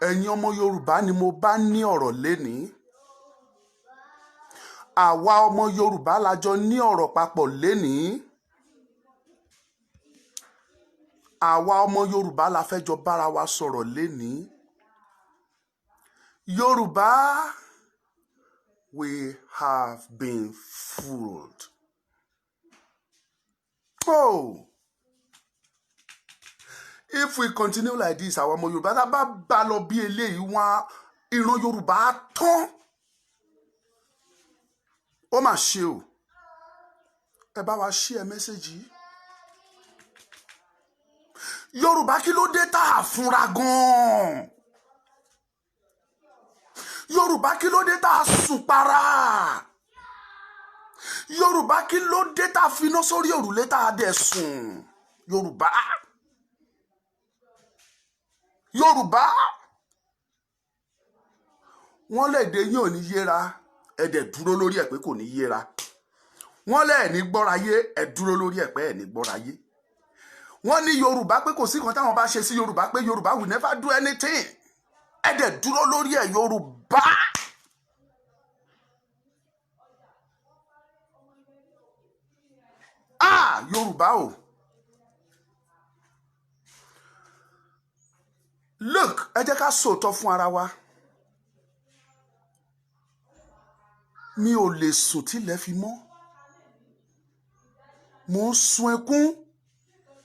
ẹ̀yin ọmọ Yorùbá ni mo bá ní ọ̀rọ̀ lénìí. Àwa ọmọ Yorùbá la jọ ní ọ̀rọ̀ papọ̀ lénìí. Àwa ọmọ Yorùbá la fẹ́ jọ bára wa sọ̀rọ̀ lénìí. Yorùbá, we have been fooled. Oh, if we continue like this, àwọn ọmọ Yorùbá tá bá bá lọ bí eléyìí wọn ìran Yorùbá á tán. Ó mà ṣe o. Ẹ bá wa share message yìí. Yorùbá kí ló dé tá a fúnra gan-an? Yorùbá kí ló dé tá a sùn para? Yorùbá kí ló dé tá a finá sórí òrùlé tá a dẹ̀ sùn? Yorùbá. Yorùbá. Wọ́n lè dé yín ò ní yéra, ẹ dẹ̀ dúró lórí ẹ̀ pé kò ní yéra. Wọ́n lè ní gbọ́rayé, ẹ dúró lórí ẹ̀ pé ẹ ní gbọ́rayé. Wọ́n ní Yorùbá pé kò sí kan táwọn bá ṣe sí Yorùbá pé Yorùbá will never do anything. Ẹ dẹ̀ dúró lórí ẹ̀ Yorùbá. Yorùbá o. Look, ẹ jẹ́ ká sòótọ́ fún ara wa. Mi ò lè sùn tílẹ̀ fi mọ́. Mo ń sun ẹkún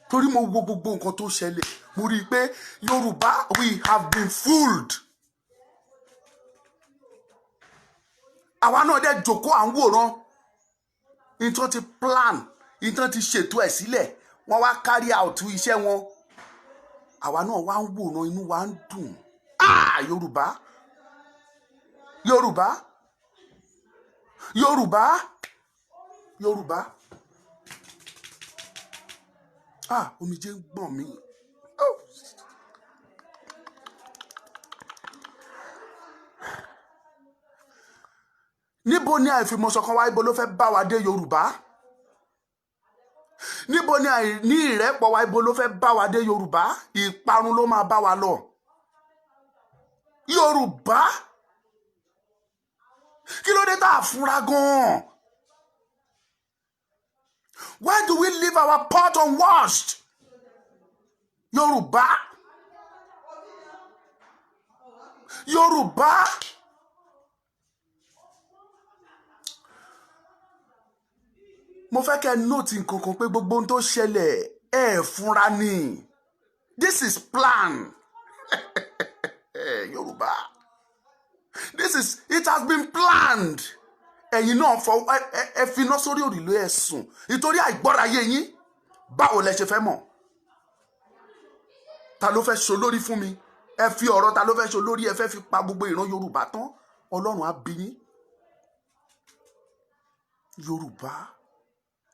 torí mo wo gbogbo nǹkan tó ṣẹlẹ̀. Mo rí i pé Yorùbá, we have been fooled. Àwa náà dẹ̀ jókòó à ń wòran. Ìtàn ti plan, ìtàn ti ṣètò ẹ̀ sílẹ̀. Wọ́n wá carry out iṣẹ́ wọn. Àwa náà wá ń wòran, inú wa ń dùn. Yorùbá. Yorùbá. Yorùbá. Yorùbá. Omijé ń gbọ̀n mi. Níbo ni àìfìmọ̀ṣọ̀kan wa ibo ló fẹ́ bá wa dé Yorùbá? Níbo ni àìní ìrẹ́pọ̀ wa ibo ló fẹ́ bá wa dé Yorùbá? Ìparun ló máa bá wa lọ. Yorùbá. Kí ló dé tá a fúnra gan-an? Why do we leave our pot unwashed? Yorùbá. Yorùbá. Mo fẹ́ kẹ́ note nǹkan kan pé gbogbo ohun tó ṣẹlẹ̀ fúnra ni. This is plan. Yorùbá. It has been planned. Ẹ̀yin náà ẹ finá sórí òrìlé ẹ sùn nítorí àìgbọ́ráyé yín. Báwo lẹ ṣe fẹ́ mọ̀? Ta ló fẹ́ ṣe olórí fún mi? Ẹ fi ọ̀rọ̀ ta ló fẹ́ ṣe olórí ẹ fẹ́ fi pa gbogbo ìran Yorùbá tán. Ọlọ́run á bí yín. Yorùbá.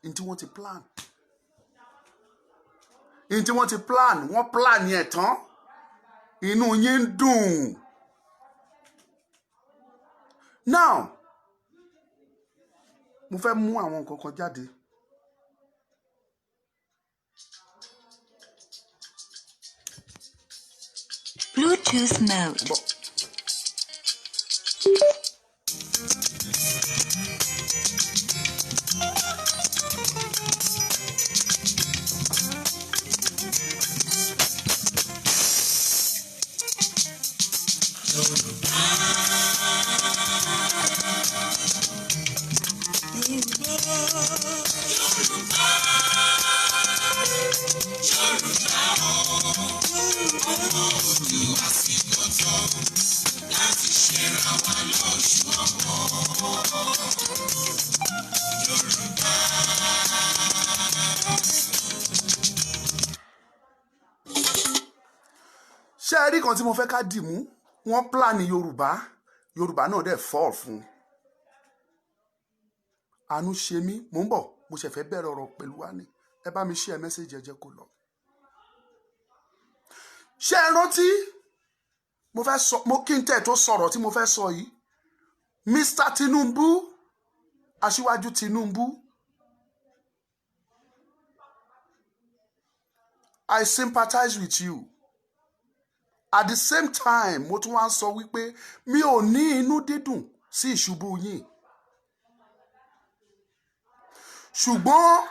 In tí wọ́n ti plan. In tí wọ́n ti plan. Wọ́n plan yẹn tán. Inú yín ń dùn. Now, mo fẹ́ mú àwọn nǹkan kan jáde. Bluetooth mode. Ṣé ẹ rí kan tí mo fẹ́ ká dì mú? Wọ́n plan Yorùbá. Yorùbá náà dẹ̀ fall fún. Àánú ṣe mí. Mo ń bọ̀. Mo ṣe fẹ́ bẹ̀rẹ̀ ọ̀rọ̀ pẹ̀lú wa ni. Ẹ bá mi share message ẹ jẹ́ kó lọ. Ṣé ẹ rántí? Mo fẹ́ sọ, kí n tẹ̀ tó sọ̀rọ̀ tí mo fẹ́ sọ yìí. Mr. Tinubu, Aṣíwájú Tinubu. I sympathize with you. at the same time mo tún wá sọ wípé mi ò ní inú dídùn sí ìṣubú yín, ṣùgbọ́n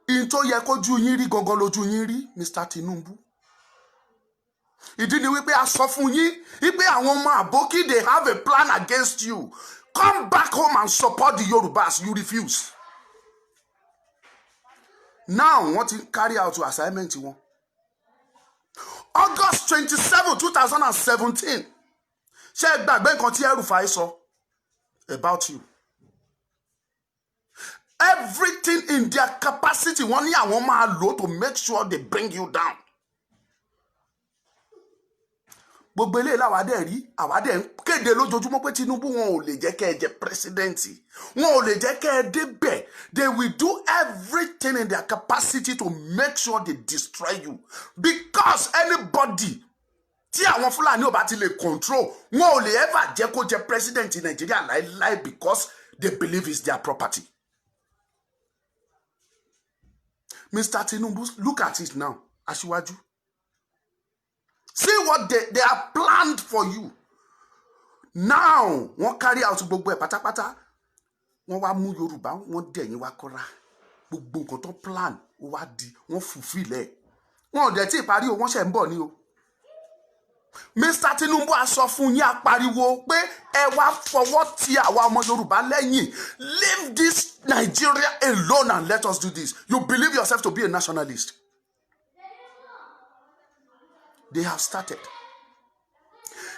in tó yẹ kójú yín rí gangan lójú yín rí, Mr. Tinubu. Ìdí ni wípé a sọ fún yín wípé àwọn ọmọ àbókí they have a plan against you. Come back home and support the Yorubas. You refuse. Now wọ́n ti carry out your assignment wọn. August 27, 2017 ṣé ẹ gbàgbé nǹkan tí El-Rufai sọ about you? Everything in their capacity wọ́n ní àwọn máa lò to make sure they bring you down. Gbogbo eléyìí làwa dẹ̀ rí, àwa dẹ̀ ń kéde lójoojúmọ́ pé Tinubu wọn ò lè jẹ́ kẹ́ ẹ jẹ pírẹsidẹ́ǹtì, wọn ò lè jẹ́ kẹ́ ẹ débẹ̀. They will do everything in their capacity to make sure they destroy you, because anybody tí àwọn Fúlàní ò bá ti lè control, wọn ò lè ever jẹ́ kó jẹ pírẹsidẹ́ǹtì Nàìjíríà láíláí, because they believe it's their property. Mr. Tinubu, look at it now, Aṣíwájú. See what they are planned for you. Now, wọ́n carry out gbogbo ẹ̀ pátápátá. Wọ́n wá mú Yorùbá, wọ́n dẹ̀yìn wá kọ́ra. Gbogbo nǹkan tó plan, ó wá di, wọ́n fulfill ẹ̀. Wọ́n ò dẹ̀ tí ì parí o, wọ́n ṣẹ̀ ń bọ̀ ni o. Mr. Tinubu a sọ fún yín, a pariwo pé ẹ wá fọwọ́ ti àwa ọmọ Yorùbá lẹ́yìn. Leave this Nigeria alone and let us do this. You believe yourself to be a nationalist. They have started.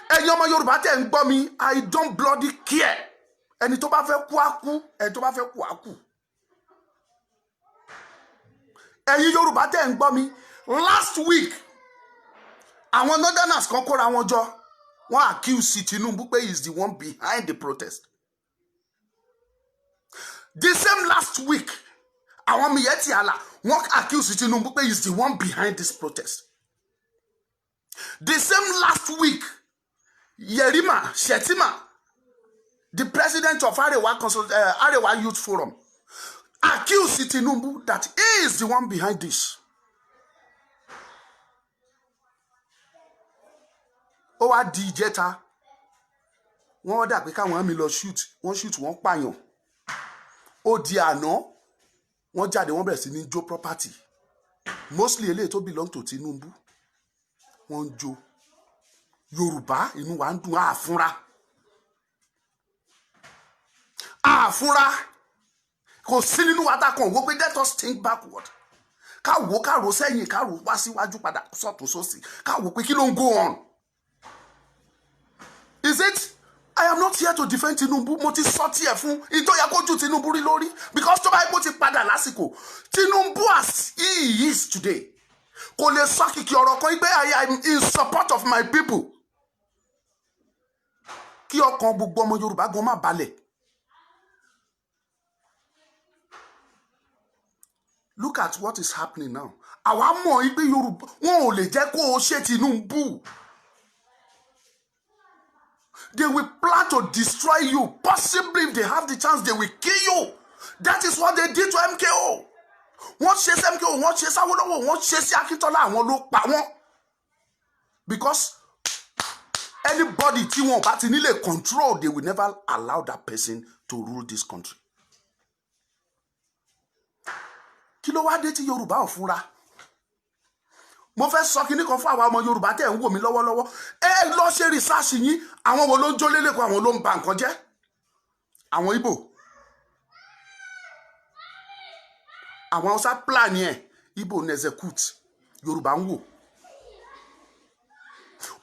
Ẹ̀yin ọmọ Yorùbá tẹ́ ń gbọ́ mi, I don't bloody care. Ẹni tó bá fẹ́ kú á kú, ẹni tó bá fẹ́ kú á kú. Ẹ̀yin Yorùbá tẹ́ ń gbọ́ mi, last week àwọn northerners kan kóra wọn jọ, wọ́n accuse Tinubu pé he is the one behind the protest. The same last week, àwọn Miyetti Allah wọ́n accuse Tinubu pé he is the one behind this protest. The same last week, Yerima Shetima, the president of Arewa Youth Forum, accused Tinubu that he is the one behind this. Ó wá di ìjẹta, wọ́n dà pé káwọn mi lọ shoot, wọ́n pààyàn. Ó di àná, wọ́n jáde, wọ́n bẹ̀rẹ̀ sí ní jó property. Mostly eléyìí tó belong to Tinubu. Wọ́n ń jó. Yorùbá inú wa ń dùn, àfúnra. Kò sí nínú wa tá kan wò pé let us think backward. Ká wò ká rò sẹ́yìn, ká rò wá síwájú padà sọ́tún sósì. Ká wò pé kí ló ń go on. Is it? I am not here to defend Tinubu. Mo ti sọ tiẹ̀ fún ìtọ́ yẹ kó ju Tinubu rí lórí, because tó bá yẹ kó ti padà lásìkò. Tinubu as he is today, kò lè sọ kìkì ọ̀rọ̀ kan pé I am in support of my people. Kí ọkàn gbogbo ọmọ Yorùbá gan má balẹ̀. Look at what is happening now. Àwa mọ̀ pé Yorùbá wọn ò lè jẹ́ kó o ṣe Tinubu. They will plan to destroy you. Possibly if they have the chance, they will kill you. That is what they did to MKO. Wọ́n ṣe sí MKO, wọ́n ṣe sí Awólọ́wọ̀, wọ́n ṣe sí Akíntọ́lá, àwọn ló pa wọ́n. Because anybody tí wọ́n bá ti nílé control, they will never allow that person to rule this country. Kí ló wá dé tí Yorùbá ò fura? Mo fẹ́ sọ kíní kan fún àwa ọmọ Yorùbá tẹ́ ń wò mí lọ́wọ́lọ́wọ́. Ẹ lọ ṣe research yín, àwọn wo ló ń jó lélẹ́kọ̀ọ́, àwọn ló ń ba nǹkan jẹ́. Àwọn Ìgbò. Àwọn Hausa plan yẹn, Ìgbò ń execute, Yorùbá ń wò.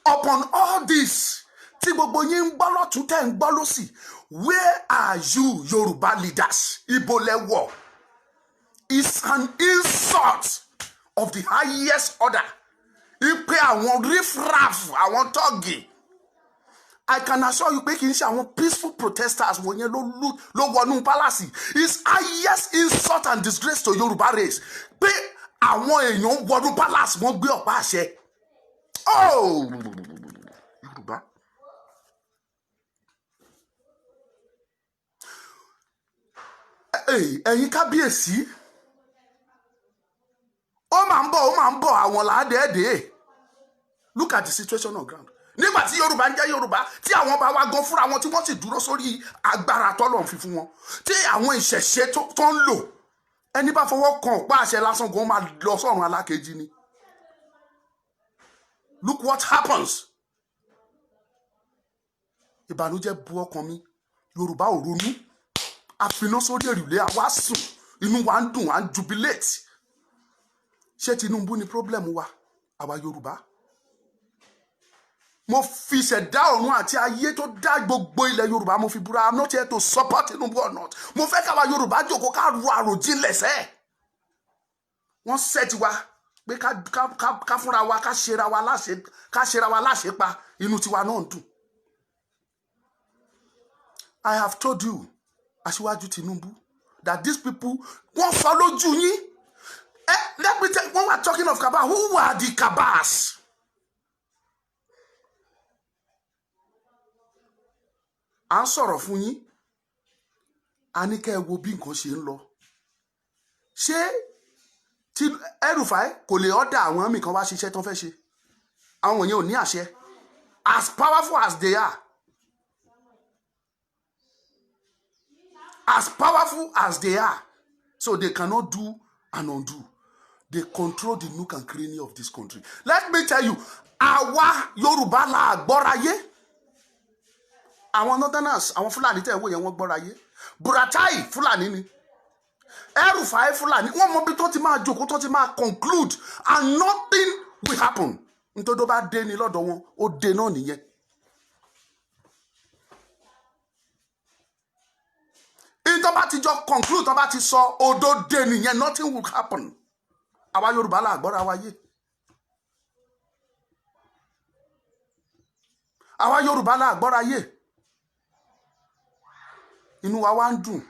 Upon all this, tí gbogbo yín ń gbọ́ lọ́tún tẹ́ ń gbọ́ lósì, where are you Yorùbá leaders? Ìbò lẹ́wọ̀. It's an insult of the highest order. Ipe àwọn riffraff, àwọn tọ́gì. I can assure you pé kì í ṣe àwọn peaceful protesters wọ̀nyẹn ló wọnú palace. It's highest insult and disgrace to Yorùbá race. Pé àwọn èèyàn wọnú palace wọ́n gbé ọ̀pá àṣẹ. Oh! Yorùbá. Ẹ̀yin kábíyèsí. Ó máa ń bọ̀ àwọn làádẹ́ẹ̀dẹ́. Look look at the situation on ground. Nígbà tí Yorùbá ń jẹ́ Yorùbá, tí àwọn bá wa gan fúnra wọn tí wọ́n sì dúró sórí agbára tọ́lọ́run fi fún wọn, tí àwọn ìṣẹ̀ṣe tó ń lò, ẹni bá fọwọ́ kan ọ̀pá àṣẹ lásán gan máa lọ sọ́run alákejì ni. Look what happens. Ìbànújẹ́ bu ọkàn mi. Yorùbá ò ronú. Àfiná sórí èrùlé àwa sùn. Inú wa ń dùn, à ń jubilate. Ṣé Tinubu ni problem wa? Àwa Yorùbá. Mo fi ṣẹ̀dá ọ̀run àti ayé tó dá gbogbo ilẹ̀ Yorùbá mo fi búra. I'm not here to support Tinubu or not. Mo fẹ́ káwa Yorùbá jókòó ká ro àròjinlẹ̀ sẹ́. Wọ́n set wa pé ká fúnra wa ká ṣera wa láṣẹ pa inú tiwa náà ń dùn. I have told you, Aṣíwájú Tinubu, that these people wọ́n fọ́ lójú yín. Let me tell you, when we're talking of cabal, who are the cabals? À ń sọ̀rọ̀ fún yín. A ní kẹ́ ẹ wo bí nǹkan ṣe ń lọ. Ṣé tí El-Rufai kò lè ọ́dà àwọn míì kan wá ṣiṣẹ́ tó ń fẹ́ ṣe? Àwọn yẹn ò ní àṣẹ. As powerful as they are. As powerful as they are. So they cannot do and undo. They control the nook and cranny of this country. Let me tell you, àwa Yorùbá la gbọ́ráyé. Àwọn northerners, àwọn Fúlàní tẹ̀ wò yẹn wọ́n gbọ́ráyé. Buratai Fúlàní ni. El-Rufai Fúlàní. Wọ́n mọ bí tó ti máa jókòó tó ti máa conclude and nothing will happen. Nítorí tó bá dé ní lọ́dọ̀ wọn, ó dé náà nìyẹn. Tó bá ti jọ conclude, tó bá ti sọ odò dé nìyẹn, nothing will happen. Àwa Yorùbá la gbọ́ra wa yé. Àwa Yorùbá la gbọ́ra yé. Inú wa wá ń dùn.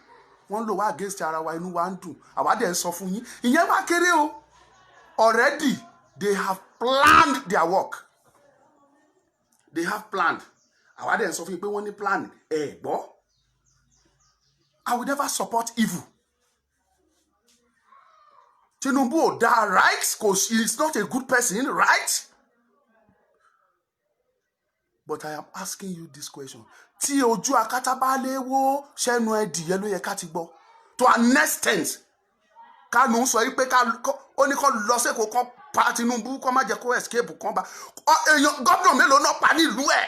Wọ́n lò wá against ara wa, inú wa ń dùn. Àwa dẹ̀ ń sọ fún yín. Ìyẹn wá kéré o. Already, they have planned their work. They have planned. Àwa dẹ̀ ń sọ fún yín pé wọ́n ní plan. Gbọ́. I will never support evil. Tinubu ò dá right, because he is not a good person, right? But I am asking you this question. Tí ojú akátá bá léwó, ṣẹ́nu ẹdìyẹ ló yẹ ká ti gbọ́. To an extent, Kanu sọ pé ó ní kó lọ sẹ́kọ̀ọ́ kan pa Tinubu kó má jẹ́ kó escape kan bá. Gómìnà mélòó náà pa nílùú ẹ̀?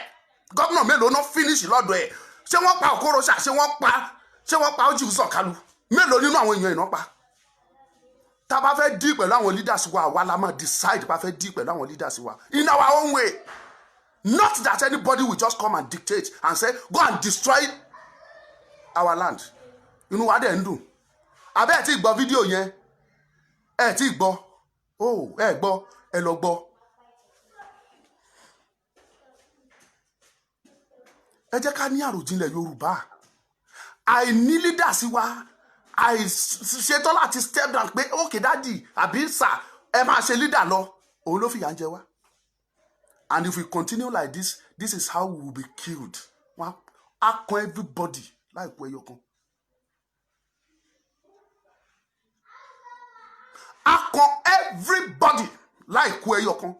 Gómìnà mélòó náà finish lọ́dọ̀ ẹ̀? Ṣé wọ́n pa Okorocha? Ṣé wọ́n pa Oji Uzor-Kalu? Mélòó nínú àwọn èèyàn ìná pa? Tá bá fẹ́ deal pẹ̀lú àwọn leaders wa, àwa la máa decide bá fẹ́ deal pẹ̀lú àwọn leaders wa. In our own way. Not that anybody will just come and dictate and say, go and destroy our land. Inú wa dẹ̀ ń dùn. Abẹ́ ẹ̀ tí gbọ́ fídíò yẹn. Ẹ̀ tí gbọ́. Oh, ẹ̀ gbọ́. Ẹ lọ gbọ́. Ẹ jẹ́ ká ní àròjinlẹ̀ Yorùbá. Àìní leaders wa. Àìṣetán láti step down pé okay daddy àbí sir ẹ máa ṣe leader lọ. Òun ló fìyà ń jẹ wá. And if we continue like this, this is how we will be killed. I can everybody like where you come. I can everybody like where you come.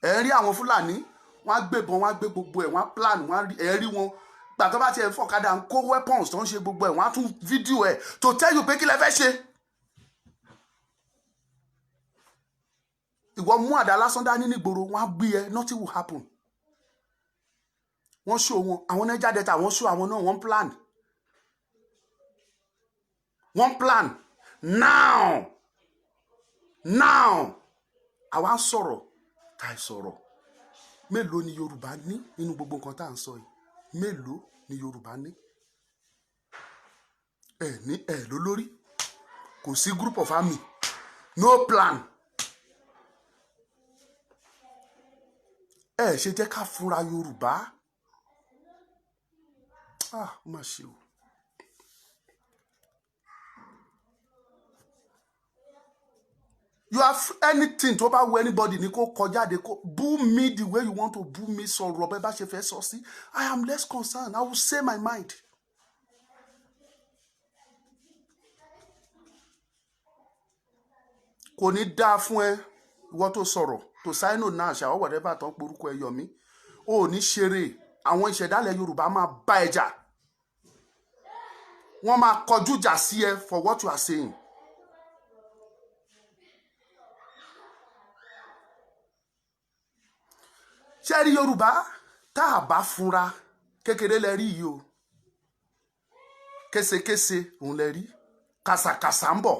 Ẹ rí àwọn Fúlàní, wọ́n gbé bọn, wọ́n gbé gbogbo ẹ̀, wọ́n plan, wọ́n rí wọn. Gbà tó bá ti ẹ̀ fọ̀kadà ń kó weapons tó ń ṣe gbogbo ẹ̀, wọ́n á tún fídíò ẹ̀ to tell you pé kí lẹ fẹ́ ṣe. Ìwọ mú àdá lásán dání nígboro, wọ́n á gbé ẹ, nothing will happen. Wọ́n show wọn, àwọn Niger Delta, wọ́n show àwọn náà, wọ́n plan. Wọ́n plan. Now, àwa ń sọ̀rọ̀, táì sọ̀rọ̀. Mélòó ni Yorùbá ní nínú gbogbo nǹkan tá à ń sọ yìí? Mélòó ni Yorùbá ní? Ẹ ló lórí. Kò sí group of army. No plan. Ṣe jẹ́ ká fúnra Yorùbá. Ó mà ṣe o. You have anything tó bá wo anybody ní kó kọjá de kó boo me the way you want to boo me, sọ̀rọ̀ bẹ́ẹ̀ bá ṣe fẹ́ sọ sí. I am less concerned. I will say my mind. Kò ní dáa fún ẹ ìwọ tó sọ̀rọ̀. to Sino Nash or whatever tó ń porúkọ ẹ Yọ̀mí ò ní ṣeré àwọn ìṣẹ̀dálẹ̀ Yorùbá máa bá ẹ jà wọ́n máa kọjú jà sí ẹ for what you are saying. ṣé rí Yorùbá tá a bá fúnra kékeré lẹ rí yìí o késekése òun lẹ rí kàsàkàsà ń bọ̀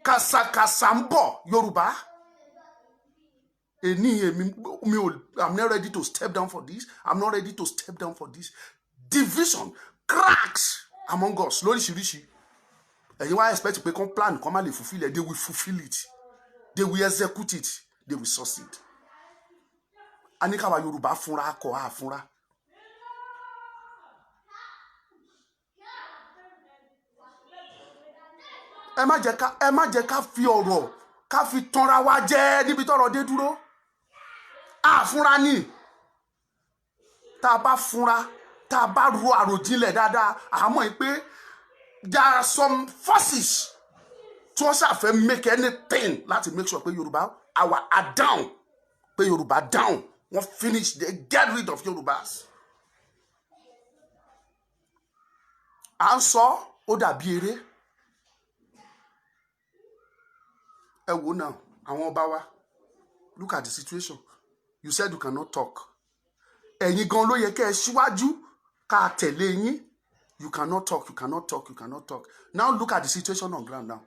kàsàkàsà ń bọ̀ Yorùbá I'm not ready to step down for this. I'm not ready to step down for this. Division, cracks among us. Lóríṣiríṣi. Ẹ̀yin wá expect pé kán plan kán má lè fulfill it. They will fulfill it. They will execute it. They will succeed. A ní káwa Yorùbá fúnra kọ́ á fúnra. Ẹ má jẹ́ ká fi ọ̀rọ̀ ká fi tanra wa jẹ níbi tọ́rọ̀ dé dúró. Àfúnra ni tá a bá fúnra tá a bá ro àròjinlẹ̀ dáadáa àmọ́ pé there are some forces tí wọ́n ṣàfẹ́ make anything láti make sure pé Yorùbá are down pé Yorùbá down wọ́n finish they get rid of Yorùbás. À ń sọ ó dàbí eré ẹ wò náà àwọn ọba wa look at the situation. You said you cannot talk. Ẹ̀yin gan ló yẹ kẹ́ ẹ síwájú ká tẹ̀lé yín. You cannot talk, you cannot talk, you cannot talk. Now look at the situation on ground now.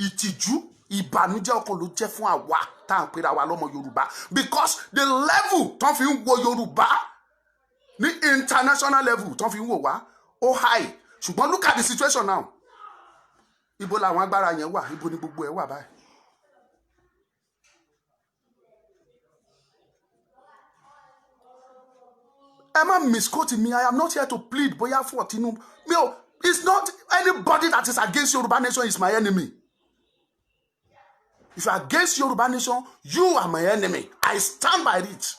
Ìtìjú, ìbànújẹ́ ọkàn ló jẹ́ fún àwa tá à ń pera wa lọ́mọ Yorùbá. Because the level tán fi ń wo Yorùbá ní international level tán fi ń wò wá ó high. Ṣùgbọ́n look at the situation now. Ibo làwọn agbára yẹn wà, ibo ni gbogbo ẹ̀ wà báyìí. Emma misquoting me. I am not here to plead. Boya for Tinubu. It's not anybody that is against Yoruba Nation is my enemy. If you are against Yoruba Nation, you are my enemy. I stand by it.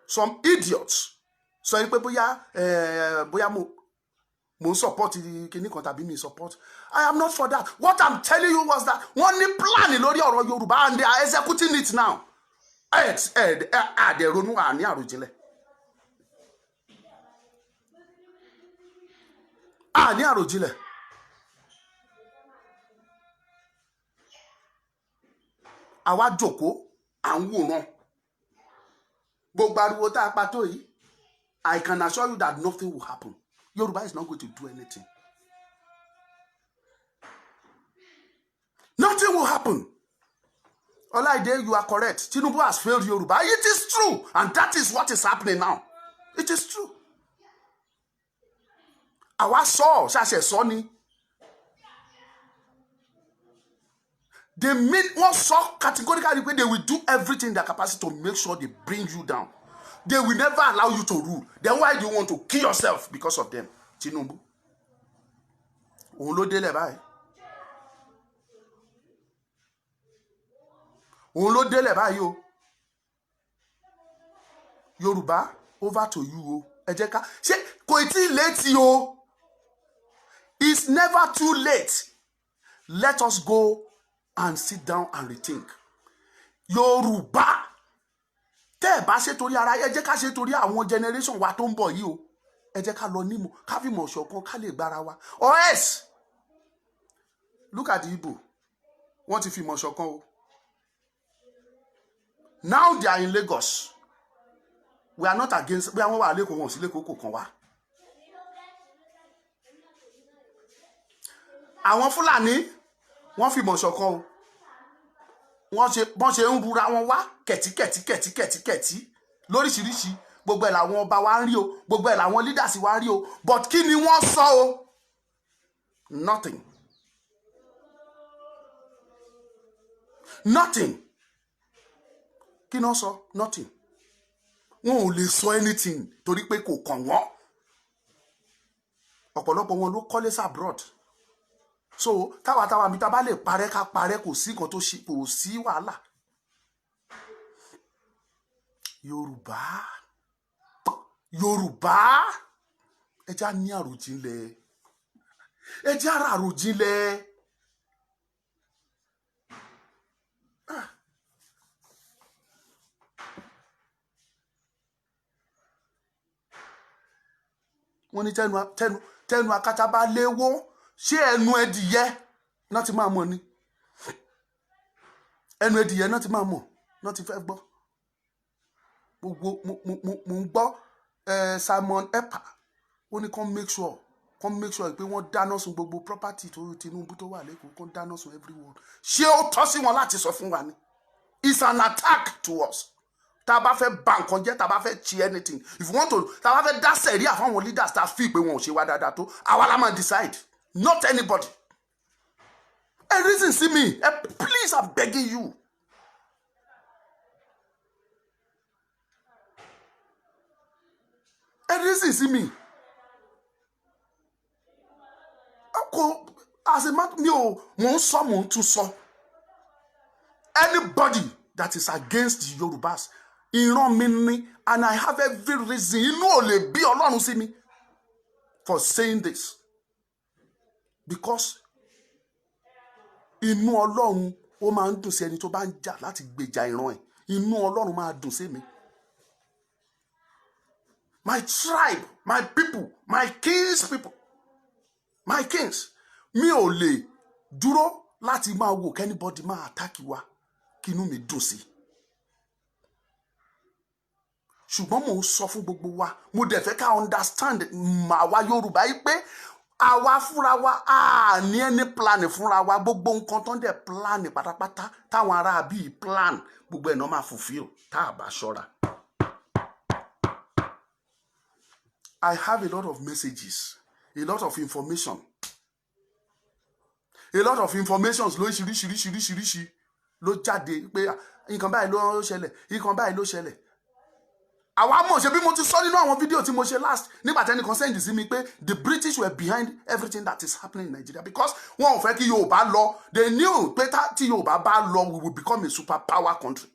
Some idiots. So boya mo support kini kan tàbí mi support. I am not for that. What I'm telling you was that one ní plan lórí ọ̀rọ̀ Yorùbá and they are executing it now. Àdẹ̀ronú àní àròjinlẹ̀. Àní àròjinlẹ̀. Àwa jókòó à ń wòran. Gbogbo ariwo tá a pa tó yìí, I can assure you that nothing will happen. Yoruba is not going to do anything. Nothing will happen. Olaide, you are correct. Tinubu has failed Yoruba. It is true. And that is what is happening now. It is true. Àwa sọ, ṣàṣẹ sọ ni. They mean one so categorically they will do everything in their capacity to make sure they bring you down. They will never allow you to rule. Then why do you want to kill yourself because of them? Tinubu. Òun ló délẹ̀ báyìí. Òun ló délẹ̀ báyìí o. Yorùbá, over to you o. Ẹ jẹ́ ká ṣé kò tí late o. It's never too late. Let us go and sit down and rethink. Yorùbá. Tẹ́ ẹ bá ṣe torí ara ẹ jẹ́ ká ṣe torí àwọn generation wa tó ń bọ̀ yìí o. Ẹ jẹ́ ká lọ nímọ̀ ká fi mọ̀ ṣọ̀kan ká lè gbára wa. Or else, look at the Igbo. Wọ́n ti fi mọ̀ ṣọ̀kan o. Now they are in Lagos. We are not against. We are not against wọn sí lẹ́kọ̀ọ́ kò kàn wá. Àwọn Fúlàní wọ́n fi mọ̀ ṣọ̀kan o. Wọ́n ṣe ń rura wọn wá kẹ̀tí lóríṣiríṣi. Gbogbo ẹ̀ làwọn ọba wa ń rí o. Gbogbo ẹ̀ làwọn leaders wa ń rí o. But kí ni wọ́n sọ o? Nothing. Nothing. Kí ni wọ́n sọ? Nothing. Wọn ò lè sọ anything torí pé kò kàn wọ́n. Ọ̀pọ̀lọpọ̀ wọn ló kọ́lé sí abroad. So táwa mi tá bá lè parẹ́ ká parẹ́ kò sí nǹkan tó ṣe kò sí wàhálà. Yorùbá ẹ já ní àròjinlẹ̀ ẹ jẹ́ ara àròjinlẹ̀. wọ́n ní tẹnu akátá bá léwó ṣé ẹnu ẹdìyẹ náà ti máa mọ̀ ni ẹnu ẹdìyẹ náà ti máa mọ̀ náà ti fẹ́ gbọ́. gbogbo mo ń gbọ́ Simon Ekpa ó ní kàn make sure pé wọ́n dáná sun gbogbo property tó Tinubu tó wà lẹ́kọ̀ọ́ kàn dáná sun everyone. ṣé ó tọ́ sí wọn láti sọ fún wa ni? It's an attack to us. tá a bá fẹ́ bà nǹkan jẹ́ tá a bá fẹ́ chi anything if you want to tá a bá fẹ́ dá sẹ̀ríà fáwọn leaders tá a fi pé wọn ò ṣe wá dáadáa tó àwa la máa decide not anybody. A reason see me please I'm begging you. A reason see me. As a matter mo ń tún sọ anybody that is against the Yorubas ìran mi ni and I have every reason inú ò lè bí Ọlọ́run sí mi for saying this because inú Ọlọ́run ó máa ń dùn sí ẹni tó bá ń jà láti gbèjà ìran ẹ̀ inú Ọlọ́run máa dùn sí mi. My tribe, my people, my kings people, my kings mi ò lè dúró láti máa wò kẹ́nibọ́dì máa attack wa kí inú mi dùn sí. ṣùgbọ́n mò ń sọ fún gbogbo wa mo dẹ̀ fẹ́ ká understand àwa Yorùbá yìí pé àwa fúnra wa a ní ẹni plan fúnra wa gbogbo nǹkan tó ń dẹ̀ plan pátápátá táwọn ará bíi plan gbogbo ẹ̀ náà máa fulfill tá a bá ṣọ́ra. I have a lot of messages, a lot of information. A lot of informations lóríṣiríṣiríṣiríṣiríṣi ló jáde pé nǹkan báyìí ló ṣẹlẹ̀, nǹkan báyìí ló ṣẹlẹ̀. Àwa mọ̀ ṣe bí mo ti sọ nínú àwọn fídíò tí mo ṣe last nígbà tẹ́nìkan send sí mi pé the British were behind everything that is happening in Nigeria because wọn ò fẹ́ kí Yorùbá lọ. They knew pé tí Yorùbá bá lọ we will become a superpower country.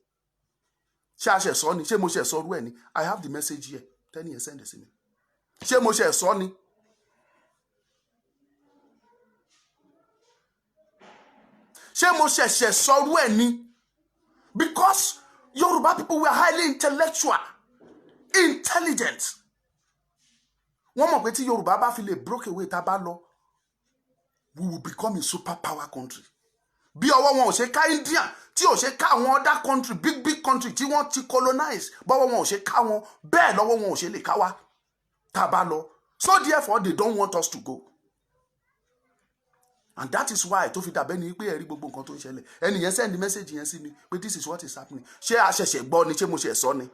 Ṣé a ṣe sọ ni? Ṣé mo ṣe sọ rú ẹ̀ ni? I have the message here. Tẹ́nìyẹn send sí mi. Ṣé mo ṣe sọ ni? Ṣé mo ṣẹ̀ṣẹ̀ sọrú ẹ̀ ni? Because Yoruba people were highly intellectual, intelligent. Wọ́n mọ̀ pé tí Yorùbá bá fi lè broke away tá bá lọ, we will become a superpower country. Bí ọwọ́ wọn ò ṣe ká India, tí ò ṣe ká àwọn other country, big country tí wọ́n ti colonize, bọ́wọ́ wọn ò ṣe ká wọn, bẹ́ẹ̀ lọ́wọ́ wọn ò ṣe lè ká wa tá bá lọ. So therefore they don't want us to go. And that is why tó fi dàbẹ́ ni pé ẹ̀rí gbogbo nǹkan tó ń ṣẹlẹ̀. Ẹni yẹn send message yẹn sí mi pé this is what is happening. Ṣé a ṣẹ̀ṣẹ̀ gbọ́ ni ṣé mo ṣe sọ ni?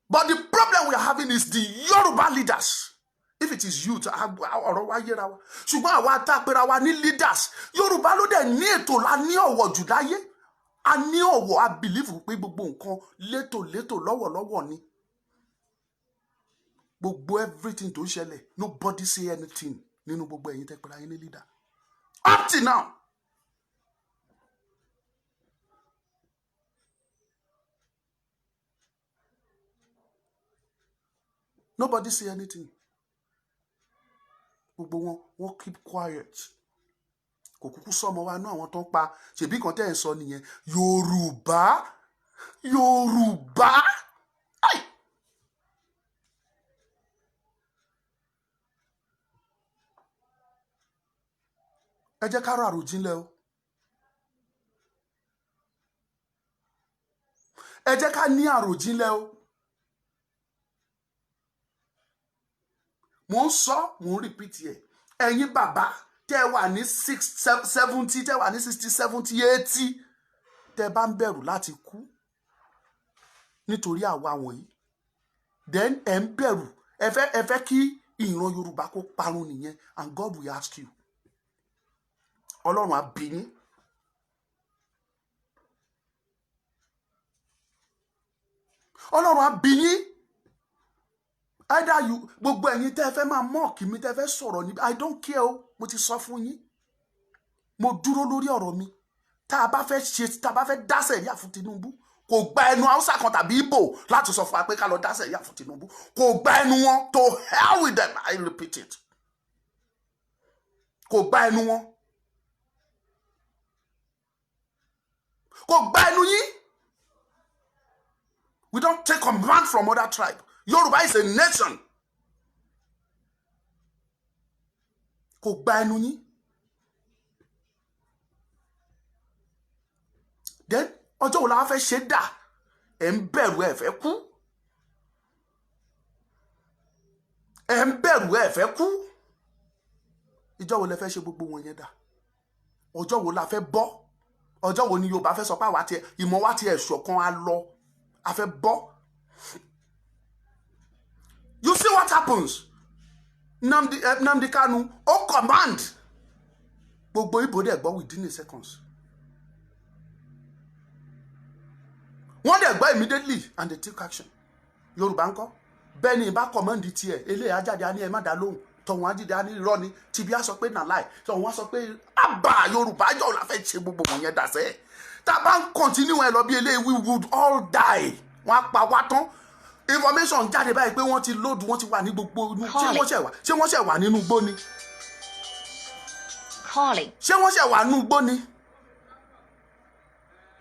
But the problem we are having is the Yoruba leaders. If it is youth, ọ̀rọ̀ wa yẹra wa. Ṣùgbọ́n àwa tá pera wa ní leaders. Yorùbá ló dẹ̀ ní ètò la ní ọ̀wọ̀ jù láyé. A ní ọ̀wọ̀ a believe pé gbogbo nǹkan létò lọ́wọ̀lọ́wọ̀ ni. Gbogbo everything tó ṣẹlẹ̀ nobody say anything nínú gbogbo ẹ̀yin tẹ́ pera yín ní leader up till now. Nobody say anything. Gbogbo wọn keep quiet. Kò kúkú sọmọ wa náà àwọn tó ń pa ṣèbí kan tẹ́ ẹ̀ ń sọ nìyẹn Yorùbá. Ẹ jẹ́ ká rò àròjinlẹ̀ o. Ẹ jẹ́ ká ní àròjinlẹ̀ o. Mo ń sọ, mo ń repeat ẹ̀. Ẹ̀yin bàbá tẹ́ wà ní 70, tẹ́ wà ní 60, 70, 80 tẹ́ bá ń bẹ̀rù láti kú nítorí àwa wọ̀nyí. Then ẹ ń bẹ̀rù ẹ fẹ́ kí ìran Yorùbá kó parun nìyẹn and God will ask you. Ọlọ́run á bi yín. Ọlọ́run á bi yín. Either you gbogbo ẹ̀yin tẹ́ fẹ́ máa mock mi tẹ́ fẹ́ sọ̀rọ̀ ni I don't care o mo ti sọ fún yín. Mo dúró lórí ọ̀rọ̀ mi. Tá bá fẹ́ dá sẹ̀ríà fún Tinubu kò gba ẹnu Hausa kan tàbí Igbo láti sọ fún wa pé ká lọ dá sẹ̀ríà fún Tinubu. Kò gba ẹnu wọn. To hell with them, I repeat it. Kò gba ẹnu wọn. Kò gba ẹnu yín. We don't take command from other tribe. Yoruba is a nation. Kò gba ẹnu yín. Then ọjọ́ wo la fẹ́ ṣe dà? Ẹ ń bẹ̀rù ẹ fẹ́ kú. Ẹ ń bẹ̀rù ẹ fẹ́ kú. Ìjọ́ wo lẹ fẹ́ ṣe gbogbo wọn yẹn dà? Ọjọ́ wo la fẹ́ bọ́? Ọjọ́ wo ni Yorùbá fẹ́ sọ pé àwa tiẹ̀ ìmọ̀ wa tiẹ̀ ṣọ̀kan á lọ? A fẹ́ bọ́. You see what happens? Nnamdi Kanu, ó command. Gbogbo Igbo dẹ̀ gbọ́ within a seconds. Wọ́n dẹ̀ gbọ́ immediately and they took action. Yorùbá ńkọ́? Bẹ́ẹ̀ ni ìbá command tiẹ̀, eléyà ajáde á ní ẹ má dá lóhùn. Tọ̀hún ajídé á ní irọ́ ni. Tìbí á sọ pé nà láì. Tọ̀hún á sọ pé àbá Yorùbá jọ̀ la fẹ́ ṣe gbogbo wọn yẹn dàsẹ́. Tá a bá ń continue ẹ lọ bí eléyìí, we would all die. Wọ́n á pa wá tán. Information jáde báyìí pé wọ́n ti load, wọ́n ti wà ní gbogbo inú. Ṣé wọ́n ṣẹ̀ wà nínú igbó ni? Calling. Ṣé wọ́n ṣẹ̀ wà nínú igbó ni?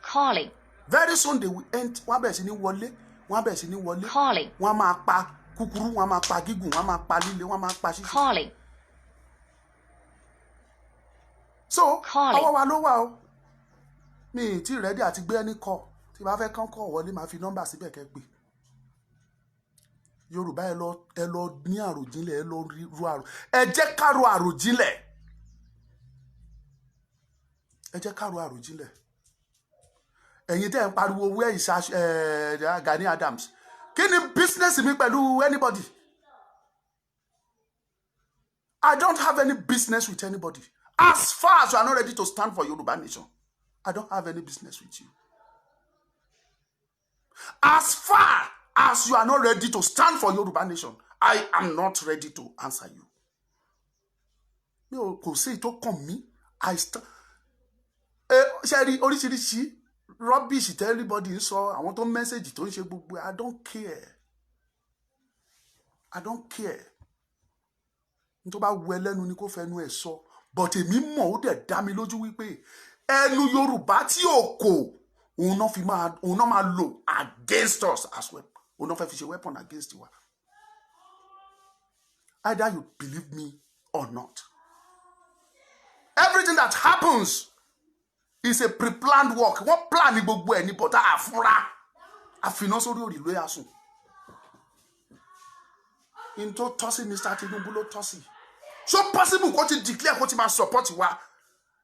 Calling. Very soon they will end. Wọ́n á bẹ̀rẹ̀ sí ní wọlé. Wọ́n á bẹ̀rẹ̀ sí ní wọlé. Calling. Wọ́n á máa pa kúkúrú, wọ́n á máa pa gígùn, wọ́n á máa pa líle, wọ́n á máa pa ṣíṣe. Calling. So Calling. ọwọ́ wa ló wà o. Mi ì tí ready àti gbé ẹni kọ. Tí bá fẹ́ kán kọ̀ wọlé máa fi nọ́mbà síbẹ̀ kẹ́ pé. Yorùbá ẹ lọ ní àròjinlẹ̀, ẹ lọ ru àrò. Ẹ jẹ́ ká ro àròjinlẹ̀. Ẹ jẹ́ ká ro àròjinlẹ̀. Ẹ̀yin tẹ́ ń pariwo where is Gani Adams? Kí ni business mi pẹ̀lú anybody? I don't have any business with anybody. As far as you are not ready to stand for Yoruba nation, I don't have any business with you. As far as you are not ready to stand for Yoruba nation, I am not ready to answer you. Mi ò kò sí tó kàn mí. Ṣé rí oríṣiríṣi rubbish tell everybody ń sọ, àwọn tó message tó ń ṣe gbogbo. I don't care. I don't care. N tó bá wù ẹ́ lẹ́nu ni kó fẹnu ẹ̀ sọ. But èmi mọ̀ ó dẹ̀ dá mi lójú wípé ẹnu Yorùbá tí ò kò òun náà máa lò against us as well. Òun náà fẹ́ fi ṣe weapon against wa. Either you believe me or not. Everything that happens is a pre-planned work. Wọ́n plan ní gbogbo ẹ̀ ní bọ̀tá àfúnra. Àfiná sórí òrìlú ẹ̀yàsùn. In tó tọ́sí Mr. Tinubu ló tọ́sí. So possible kó ti declare kó ti máa support wa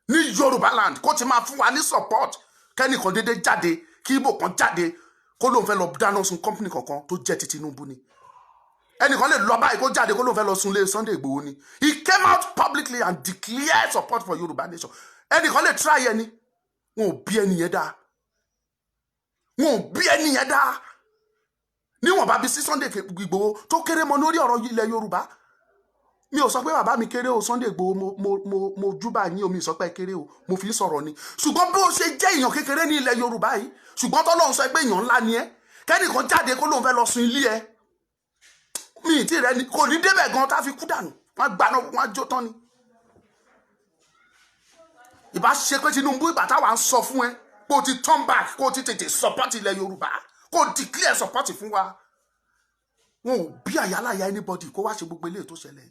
ní Yorùbá land, kó ti máa fún wa ní support. Kẹ́nìkan dédé jáde, kí Igbo kan jáde, kó lóun fẹ́ lọ dáná sun company kankan tó jẹ́ ti Tinubu ni. Ẹnìkan lè lọ báyìí kó jáde kó lóun fẹ́ lọ sun lé Sunday Igboho ni. He came out publicly and declared support for Yoruba nation. Ẹnìkan lè try ẹni. Wọn ò bí ẹni yẹn dá. Wọn ò bí ẹni yẹn dá. Níwọ̀n bá bí sí Sunday Igboho tó kéré mọ́ lórí ọ̀rọ̀ ilẹ̀ Yorùbá. Mi ò sọ pé bàbá mi kéré o, Sunday Igboho mo júbà yín o, mi sọ pé kéré o, mo fi sọ̀rọ̀ ni. Ṣùgbọ́n bí ó ṣe jẹ́ èèyàn kékeré ní ilẹ̀ Yorùbá yìí, ṣùgbọ́n t'Ọlọ́run sọ pé èèyàn ńlá ni ẹ́, kẹ́nìkan jáde kó lóun fẹ́ lọ sun ilé ẹ. Mi ì tí rẹ ni kò ní débẹ̀ gan tá fi kú dànù. Wọ́n gbaná wọ́n jó tán ni. Ìbá ṣe pé Tinubu ìgbà táwa ń sọ fún ẹ kó ti turn back, kó ti tètè support ilẹ̀ Yorùbá, kó declare support fún wa. Wọn ò bí àyálàyà anybody kó wá ṣe gbogbo eléyìí tó ṣẹlẹ̀.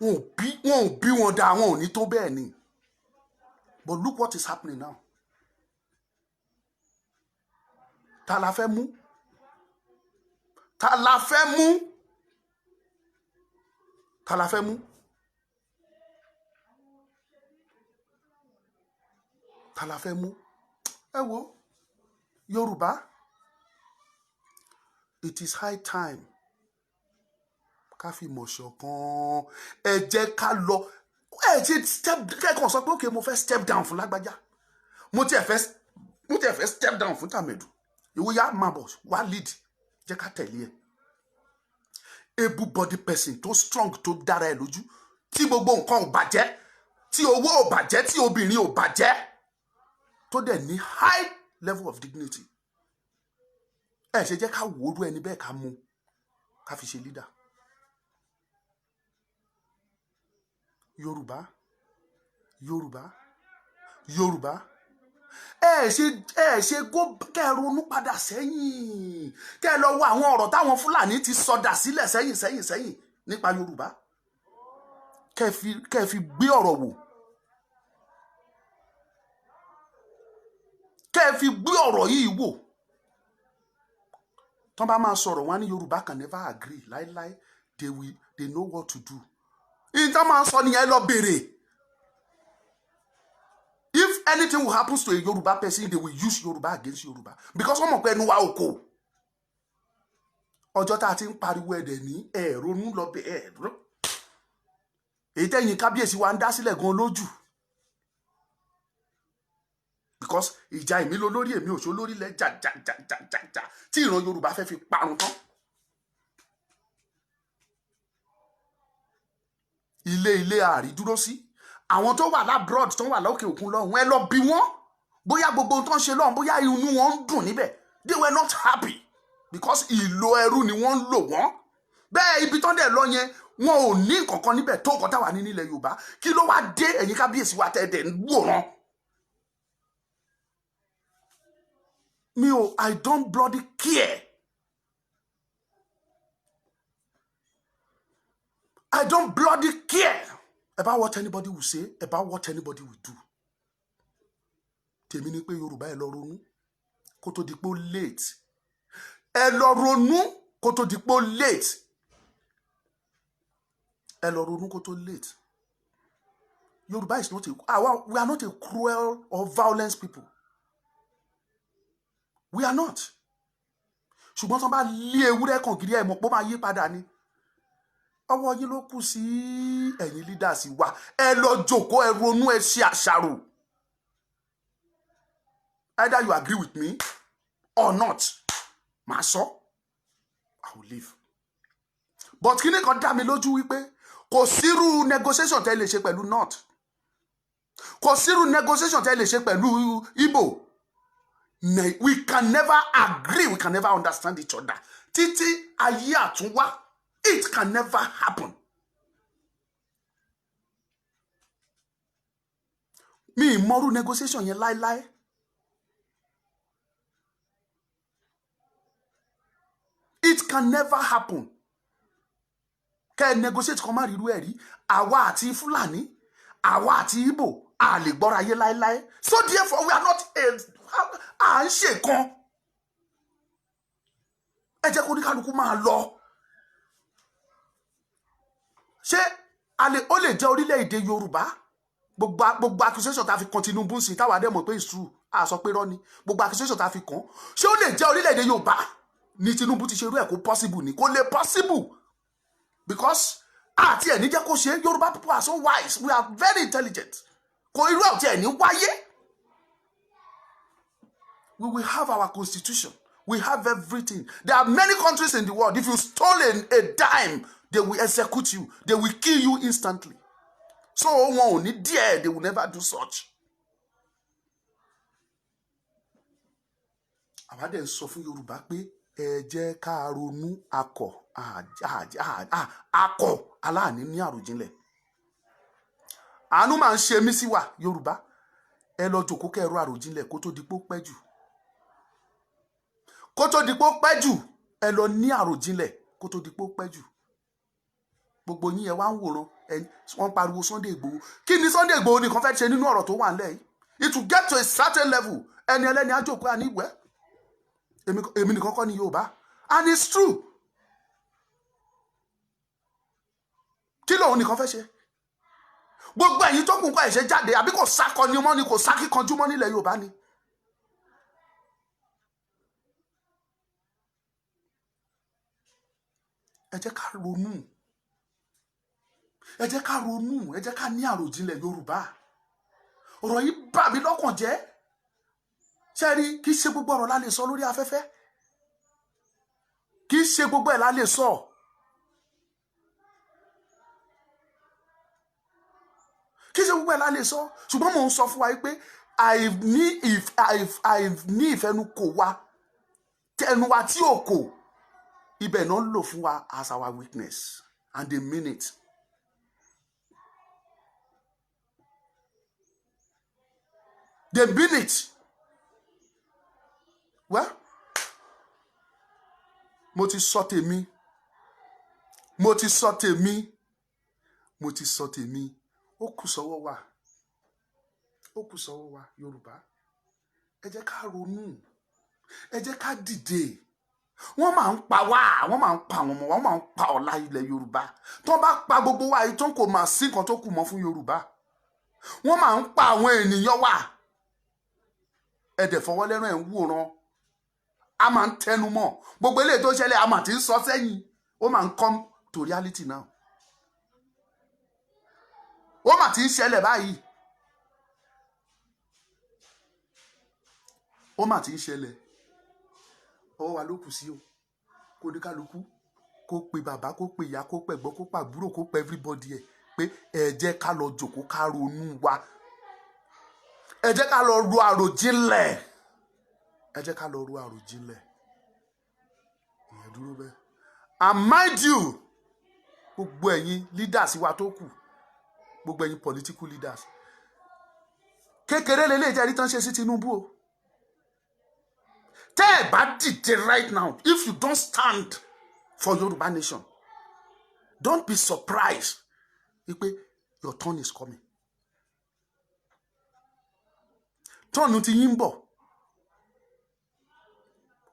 Wọn ò bí wọn dá, wọn ò ní tó bẹ́ẹ̀ ni. But look what is happening now. Ta la fẹ́ mú? Ta la fẹ́ mú? Ta la fẹ́ mú? Ta la fẹ́ mú? Ẹ wo Yorùbá, it is high time ká fi mọ̀ ṣọ̀kan. Ẹ jẹ́ ká lọ. Ẹ jẹ́ step kẹ́kọ̀ọ́ sọ pé okay mo fẹ́ step down fún lágbájá. Mo tiẹ̀ fẹ́ step down fún Tàmẹ̀dù. Ìwọ yá máa bọ̀ wá lead. Jẹ́ ká tẹ̀lé ẹ. Able body person tó strong tó dára ẹ lójú. Tí gbogbo nǹkan ò bàjẹ́. Tí owó ò bàjẹ́. Tí obìnrin ò bàjẹ́. tó dẹ̀ ní high level of dignity. Ẹ ṣe jẹ́ ká wòórú ẹni bẹ́ẹ̀ ká mú ká fi ṣe leader. Yorùbá, Yorùbá, Yorùbá, ẹ ṣe kẹ́ ronú padà sẹ́yìn, kẹ́ lọ wo àwọn ọ̀rọ̀ táwọn Fúlàní ti sọdà sílẹ̀ sẹ́yìn nípa Yorùbá, kẹ́ fi gbé ọ̀rọ̀ wò, kẹ́ fi gbé ọ̀rọ̀ yìí wò. Tọ́n bá máa sọ̀rọ̀ wọn ní Yorùbá can never agree láíláí, they know what to do. Ìtàn máa sọ nìyẹn, lọ bèrè. If anything will happen to a Yoruba person, they will use Yoruba against Yoruba. Because wọ́n mọ̀ pé ẹnu wa ò kò. Ọjọ́ tá a ti ń pariwo ẹ̀dẹ̀ ní ronú lọ bẹ ẹ̀rọ. Èyí tẹ́yìn kábíyèsí wa ń dá sílẹ̀ gan lójú. Because ìjà èmi ló lórí èmi òṣó lórí lẹ jà tí ìran Yorùbá fẹ́ fi parun tán. Ilé àrídúró sí. Àwọn tó wà lábroad tó wà lókè òkun lọ́hùn, ẹ lọ bí wọ́n bóyá gbogbo tó ń ṣe lọ́hùn bóyá inú wọn ń dùn níbẹ̀. They were not happy because ìlò ẹrú ni wọ́n ń lò wọ́n. Bẹ́ẹ̀ ibi tó ń dẹ̀ lọ yẹn wọn ò ní nǹkankan níbẹ̀ tó nǹkan táwa ní nílẹ̀ Yorùbá. Kí ló wá dé ẹ̀yin kábíyèsí wa tẹ́ẹ̀dẹ̀ ń wòran? I don't bloody care. I don't bloody care about what anybody will say, about what anybody will do. Tèmi ni pé Yorùbá ẹ lọ ronú kó tó di pé ó late. Ẹ lọ ronú kó tó di pé ó late. Ẹ lọ ronú kó tó late. Yorùbá is not we are not a cruel or violent people. We are not. Ṣùgbọ́n tán bá lé ewúrẹ́ kan gidi ẹ̀ mọ̀ pé ó máa yí padà ni. Ọwọ́ yín ló kù sí ẹ̀yin leaders wa. Ẹ lọ jókòó, ẹ ronú, ẹ ṣe àṣàrò. Either you agree with me or not. Màá sọ, I will leave. But kí ni kan dá mi lójú wípé kò sírú negotiation tẹ́ lè ṣe pẹ̀lú North. Kò sírú negotiation tẹ́ lè ṣe pẹ̀lú Igbo. We can never agree, we can never understand each other. Títí ayé àtúnwá. It can never happen. Mi ìmọ̀rú negotiation yẹn láíláí. It can never happen. Kẹ́ negotiate kan má rí irú ẹ̀ rí. Àwa àti Fúlàní, àwa àti Igbo, a lè gbọ́ra ayé láíláí. So therefore we are not à ń ṣe kan. Ẹ jẹ́ kó ní kálukú máa lọ. Ṣé ó lè jẹ́ orílẹ̀-èdè Yorùbá? Gbogbo accusation tá fi kan Tinubu sí táwa dẹ̀ mọ̀ pé it's true. A sọ pé rọ́ ni. Gbogbo accusation tá fi kan. Ṣé ó lè jẹ́ orílẹ̀-èdè Yorùbá? Ni Tinubu ti ṣe irú ẹ̀ kó possible ni. Kò lè possible. Because àti ẹ̀ ní jẹ́ kó ṣe. Yorùbá people are so wise. We are very intelligent. Kò irú ẹ̀ tí ẹ̀ ní wáyé. We will have our constitution. We have everything. There are many countries in the world. If you stole a dime, they will execute you. They will kill you instantly. So wọn ò ní díẹ̀, they will never do such. Àwa dẹ̀ sọ fún Yorùbá pé ẹ jẹ́ ká ronú akọ aláàní ní àròjinlẹ̀. Àánú máa ń ṣe mí sí wa Yorùbá. Ẹ lọ jókòó kẹ́ ro àròjinlẹ̀ kó tó di pé ó pẹ́ jù. Kó tó di pé ó pẹ́ jù, ẹ lọ ní àròjinlẹ̀ kó tó di pé ó pẹ́ jù. Gbogbo yín ẹ wá ń wòran, wọ́n pariwo Sunday Igboho. Kí ni Sunday Igboho nìkan fẹ́ ṣe nínú ọ̀rọ̀ tó wà nílẹ̀ yìí? It will get to a certain level. Ẹni ẹlẹ́ni á jókòó àní ìwẹ́. Èmi nìkan kọ́ ni Yorùbá. And it's true. Kí lòun nìkan fẹ́ ṣe? Gbogbo ẹ̀yin tó kù kọ́ ẹ̀ṣẹ̀ jáde àbí kò sákọni mọ́ ni kò sákíkanjú mọ́ nílẹ̀ Yorùbá ni. Ẹ jẹ́ ká ronú. Ẹ jẹ́ ká ronú. Ẹ jẹ́ ká ní àròjinlẹ̀ Yorùbá. Ọ̀rọ̀ yìí bà mí lọ́kàn jẹ́. Ṣé rí kì í ṣe gbogbo ọ̀rọ̀ la lè sọ lórí afẹ́fẹ́. Kì í ṣe gbogbo ẹ̀ la lè sọ. Kì í ṣe gbogbo ẹ̀ la lè sọ. Ṣùgbọ́n mò ń sọ fún wa pé àìní ìfẹnukò wa tẹnu wa tí ò kò ibẹ̀ náà lò fún wa as our weakness and they mean it. They mean it. Well, mo ti sọ tèmi. Mo ti sọ tèmi. Mo ti sọ tèmi. Ó kù sọ́wọ́ wa. Ó kù sọ́wọ́ wa Yorùbá. Ẹ jẹ́ ká ronú. Ẹ jẹ́ ká dìde. Wọ́n máa ń pa wá, wọ́n máa ń pa àwọn ọmọ wa, wọ́n máa ń pa ọ̀la ilẹ̀ Yorùbá. Tó bá pa gbogbo wa yìí tó kò máa sí nǹkan tó kù mọ́ fún Yorùbá. Wọ́n máa ń pa àwọn ènìyàn wa. Ẹ̀dẹ̀ fọwọ́ lẹ́rán ẹ̀ ń wòran. A máa ń tẹnu mọ́. Gbogbo eléyìí tó ṣẹlẹ̀ a máa ti ń sọ sẹ́yìn. Ó máa ń come to reality now. Ó máa ti ń ṣẹlẹ̀ báyìí. Ó máa ti ń ṣẹlẹ̀. Ọwọ́ wa ló kù sí o. Kó ní kálukú kó pe bàbá, kó pe ìyá, kó pe ẹ̀gbọ́n, kó pa àbúrò, kó pe everybody ẹ̀ pé ẹ jẹ́ ká lọ jókòó ká ronú wa. Ẹ jẹ́ ká lọ ro àròjinlẹ̀. Ẹ jẹ́ ká lọ ro àròjinlẹ̀. Ìyẹn dúró bẹ́ẹ̀. And mind you, gbogbo ẹ̀yin leaders wa tó kù, gbogbo ẹ̀yin political leaders. Kékeré lélẹ̀ jẹ́ ẹni tán ṣe sí Tinubu o. Tẹ́ ẹ bá dìde right now, if you don't stand for Yoruba nation, don't be surprised wípé your turn is coming. Tọ́ọ̀nù ti yín bọ̀.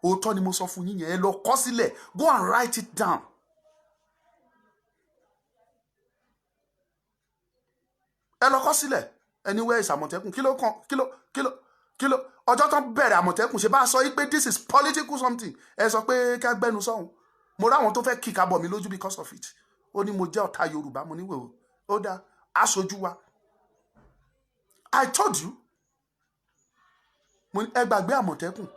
Òótọ́ ni mo sọ fún yín yẹn. Ẹ lọ kọ sílẹ̀. Go and write it down. Ẹ lọ kọ sílẹ̀. Anywhere is Àmọ̀tẹ́kùn. Kí ló ọjọ́ tán bẹ̀rẹ̀ Àmọ̀tẹ́kùn ṣe bá sọ pé this is political something. Ẹ sọ pé ká gbẹnu sọ́hun. Mo ráwọn tó fẹ́ kíkà bọ̀ mí lójú because of it. Ó ní mo jẹ́ ọ̀tá Yorùbá. Mo ní wèwò. Ó dá aṣojú wa. I told you. Mo ní ẹ gbàgbé Àmọ̀tẹ́kùn.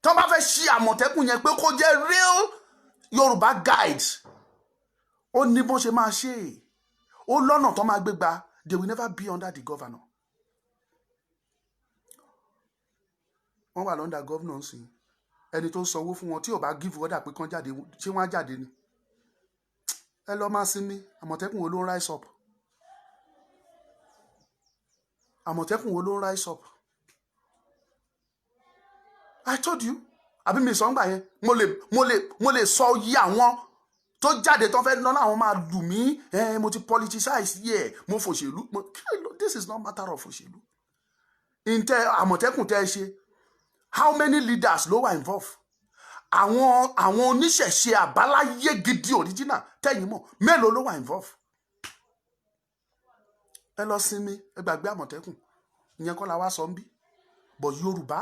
Tó bá fẹ́ ṣí Àmọ̀tẹ́kùn yẹn pé kó jẹ́ real Yorùbá guides. Ó ní bọ́n ṣe máa ṣe. Ó lọ́nà tó máa gbé gbà. They will never be under the governor. Wọ́n wà lọ́ndà governor sí. Ẹni tó sanwó fún wọn tí ò bá give order pé kán jáde, ṣé wọ́n á jáde ni? Ẹ lọ máa sinmi. Àmọ̀tẹ́kùn wo ló ń rise up? Àmọ̀tẹ́kùn wo ló ń rise up? I told you. Àbí mi sọ ń gbà yẹn. Mo lè sọ yí àwọn tó jáde tó fẹ́ lọ́nà àwọn máa lù mí. Mo ti politicize yẹ. Mo fòṣèlú. This is not matter of òṣèlú. Ǹtẹ́ Àmọ̀tẹ́kùn tẹ́ ẹ ṣe. How many leaders ló wà involved? Àwọn oníṣẹ̀ṣe àbáláyé gidi original tẹ́yìn mọ̀. Mélòó ló wà involved? Ẹ lọ sinmi. Ẹ gbàgbé Àmọ̀tẹ́kùn. Ìyẹn kọ́ la wá sọ ń bí. But Yorùbá,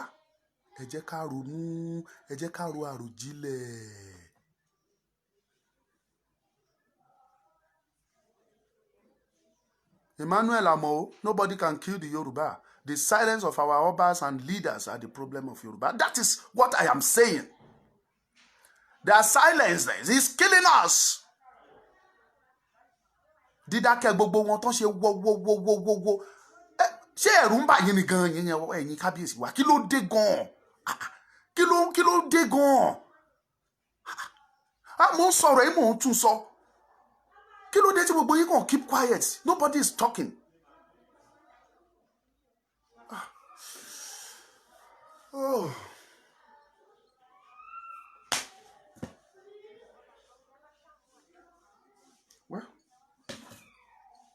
ẹ jẹ́ ká ronú. Ẹ jẹ́ ká ro àròjinlẹ̀. Emmanuel Amo, nobody can kill the Yoruba. The silence of our obas and leaders are the problem of Yoruba. That is what I am saying. Their silence is killing us. Dídákẹ́ gbogbo wọn tán ṣe wo. Ṣé ẹ̀rù ń bà yín ni gan yín ẹ̀yin kábíyèsí wa? Kí ló dé gan? Kí ló dé gan? Mo ń sọ̀rọ̀ yìí mò ń tún sọ. Kí ló dé tí gbogbo yín kàn keep quiet? Nobody is talking. Oh. Well,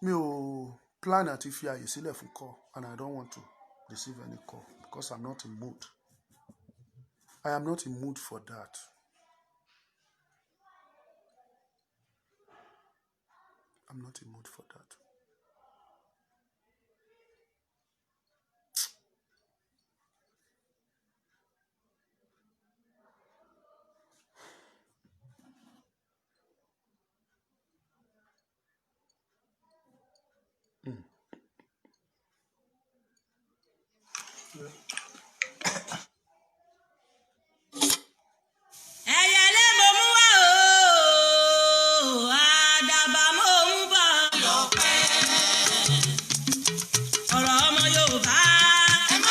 mi ò plan àti fi àyè sílẹ̀ fún call, and I don't want to receive any call because I'm not in mood. I am not in mood for that. I'm not in mood for that. Ẹyẹlé mo mú wá o, àdàbà mo mú bọ̀ lọ́pẹ́. Ọ̀rọ̀ ọmọ Yorùbá. Ẹ má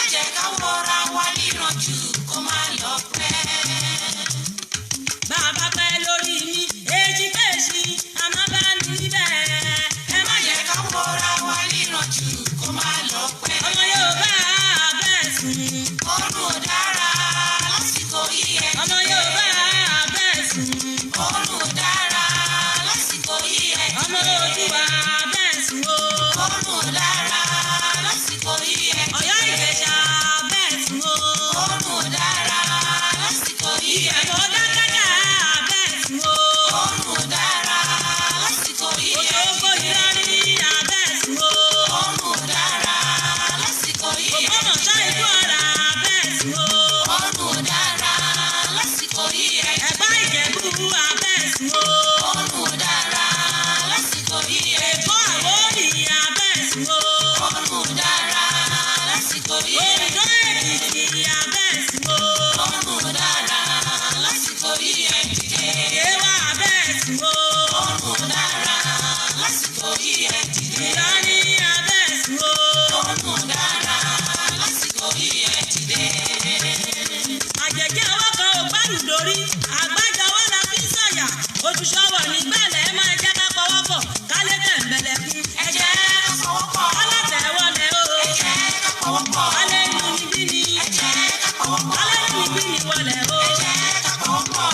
ṣọ́wọ̀ nígbàlẹ̀ máa jẹ́ ká pọwọ́pọ̀ kálé tẹ̀m̀bẹ̀lẹ̀ fún ẹ̀jẹ̀ ká pọwọ́pọ̀ alátẹ̀wọlé o ẹ̀jẹ̀ ká pọwọ́pọ̀ alẹ́ inú níbí ni ẹ̀jẹ̀ ká pọwọ́pọ̀ alẹ́ inú níbí ni wọlé o ẹ̀jẹ̀ ká pọwọ́pọ̀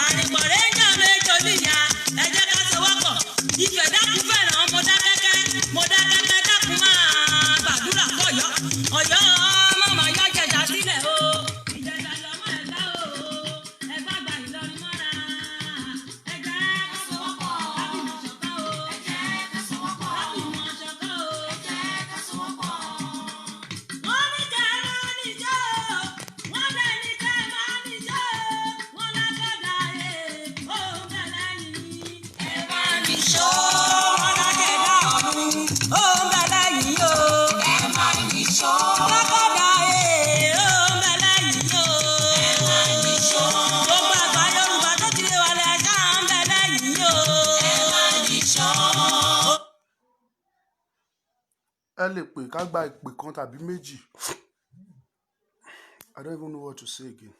àrìnpọ̀rẹ́ jà méjò níyà ẹ̀jẹ̀ ká sọwọ́pọ̀ ìfẹ́ dákun fẹ́ràn mo dákẹ́kẹ́ dákun máa gbàdúrà fọ̀yọ́ ọ̀yọ́ mọ̀mọ́ yọ jẹjà sílẹ̀ o ìjẹjà lọ́mọ ẹ̀dá o ẹ̀fà gbà Ìlọrin mọ́ra ẹ̀jẹ̀ ká sọwọ́pọ̀ lábìmọ̀ ṣọ̀kan o ẹ̀jẹ̀ ká sọwọ́pọ̀ lábìmọ̀ ṣọ̀kan o ẹ̀jẹ̀ ká sọwọ́pọ̀. wọ́n ní kẹ́ ẹ máa níjọ́ wọ́n lè ní kẹ́ ẹ máa níjọ́ wọ́n lágbàdá ó ń bẹ̀ lẹ́yìn ẹ máa níṣó wọ́n lágbàdá ọ̀run ó ń bẹ̀ lẹ́yìn o ẹ máa níṣó lágbàdá ó ń bẹ̀ lẹ́yìn o ẹ máa níṣó gbogbo àgbà Yorùbá tó ti lé wọlé ẹ̀ka ń bẹ̀ lẹ́yìn o ẹ máa níṣó. ẹ lè pè ká gba ìpè kan tàbí méjì. I don't even know what to say again.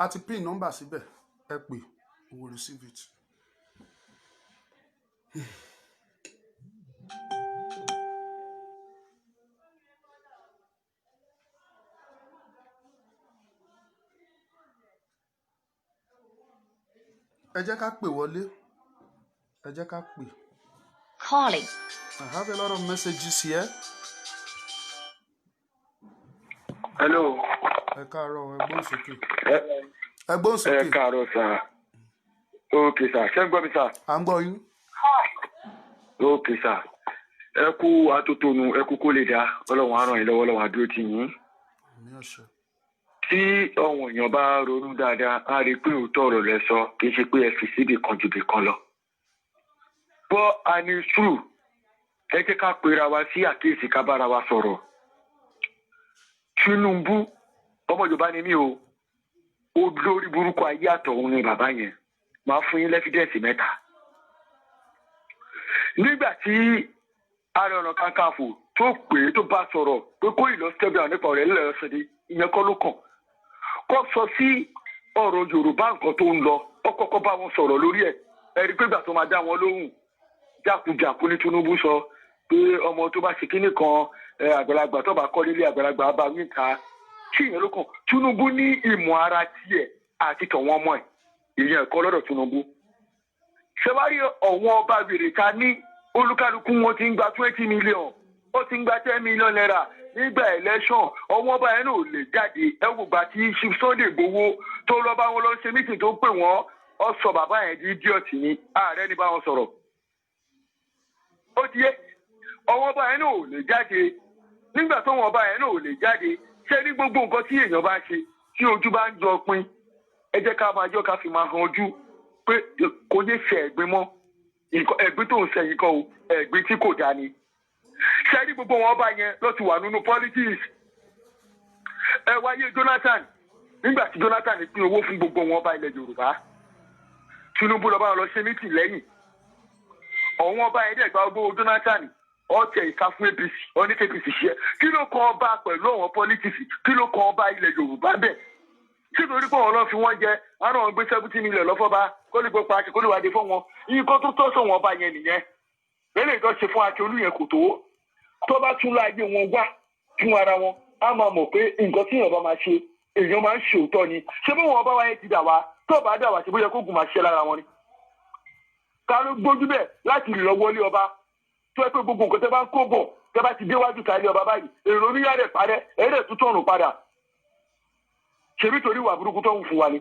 a ti pin nọ́mbà síbẹ̀ ẹ pè we will receive it. ẹ jẹ́ ká pè wọlé ẹ jẹ́ ká pè. Calling. I have a lot of messages here. Hello. ẹ káàárọ̀ ẹ gbóhùn sókè. Ẹ ẹ gbóhùn sókè. káàárọ̀ sà. Okay sà. Ṣé ń gbọ́ mi sà? à ń gbọ́ yín. Okay sà. Ẹ kú atótónu, ẹ kú kó lè dá. Ọlọ́run á ràn yín lọ́wọ́, Ọlọ́run á dúró tì yín. àmì àṣẹ. Tí àwọn èèyàn bá ronú dáadáa, á rí i pé òótọ́ ọ̀rọ̀ lẹ sọ, kì í ṣe pé ẹ fi síbì kan ju bì kan lọ. But and it's true. Ẹ jẹ́ ká pera wa sí àkíyèsí ká bára wa sọ̀rọ̀. Tinubu, ọmọ Yorùbá ni mí o. Olórí burúkú ayé àtọ̀hún ni bàbá yẹn. Màá fún yín lẹ́fídẹ́ǹsì 3. Nígbà tí Ààrẹ Ọ̀nà Kakanfò tó pè é tó bá sọ̀rọ̀ pé kó ìlọsítẹ́bí àwọn nípa ọ̀rẹ́ ńlẹ̀ ọ̀sẹ̀dẹ̀ ìyẹn kọ́ ló kàn. Kó sọ sí ọ̀rọ̀ Yorùbá nǹkan tó ń lọ, ó kọ́kọ́ bá wọn sọ̀rọ̀ lórí ẹ̀. Ẹ rí i pé ìgbà tó máa dá wọn lóhùn, jákujàku ní Tinubu sọ pé ọmọ tó bá ṣe kínní kan àgbàlagbà tó bá kọ́ nílé àgbàlagbà bá wí ta. Tí ìyẹn ló kàn, Tinubu ní ìmọ̀ ara tiẹ̀ àti tọ̀wọ́n ọmọ ẹ̀. Ìyẹn ẹ̀kọ́ lọ́dọ̀ Tinubu. Ṣé wá rí ọ̀wọ́n ọba wèrè ta ní olúkálukú wọn ti ń gba 20 million, ó ti ń gba 10 million naira nígbà election. Ọ̀wọ́n ọba yẹn náà ò lè jáde. Ẹ wò gbà tí Chief Sunday Igboho tó lọ bá wọn lọ ṣe mítìn tó pè wọ́n, ó sọ bàbá yẹn di idiot ní ààrẹ ní bá wọn sọ̀rọ̀. Ó ti yé ọ̀wọ́n ọba yẹn náà ò lè jáde. Nígbà tó wọn ọba yẹn náà ò lè jáde, ṣé ní gbogbo nǹkan tí èèyàn bá ṣe tí ojú bá ń jọ pin, ẹ jẹ́ ká máa jọ ká fi máa han ojú pé kò yé ṣe ẹ̀gbin mọ́. Ẹ̀gbin tó ń ṣẹ̀yìn kan o, ẹ̀gbin tí kò dáa ni. Ṣé ní gbogbo wọn ọba yẹn ló ti wà nínú politics? Ẹ wáyé Jonathan, nígbà tí Jonathan pín owó fún gbogbo wọn ọba ilẹ̀ Yorùbá, Tinubu lọ bá wọn lọ ṣe mítì lẹ́yìn. Ọ̀wọ́n ọba yẹn dẹ̀ gba owó Jonathan, ọ̀tẹ̀ ìka fún APC, oní APC ṣe. Kí ló kan ọba pẹ̀lú àwọn politics? Kí ló kan ọba ilẹ̀ Yorùbá bẹ̀? Nítorí pé wọn lọ fi wọn jẹ, wọn náà gbé 70 million lọ́fọ́ba, kó lè gbọ́ pa àti kó lè wádìí fún wọn. Nǹkan tó tọ́ sọ wọn ọba yẹn nìyẹn. Bẹ́ẹ̀ni ìjọ ṣe fún Akíolú yẹn kò tó. Tó bá tún láàyè wọn wá fún ara wọn, á máa mọ̀ pé nǹkan tí èèyàn bá máa ṣe, èèyàn máa ń ṣe òótọ́ ni. Ṣé bí wọn ọba wa yẹn ti dà wá, tó bá dà wá ṣe bóyá kó gùn máa ṣe lára wọn ni. Ká ló gbójú bẹ̀ láti lọ wọlé ọba tó ẹ pé gbogbo nǹkan tẹ́ bá ń kó bọ̀ tẹ́ bá ti déwájú ká ilé ọba báyìí èrò oníyá rẹ̀ parẹ́ ẹ̀rẹ́ tó tọ̀nù padà. Ṣèbí torí ìwà burúkú tó ń wù fún wa ni.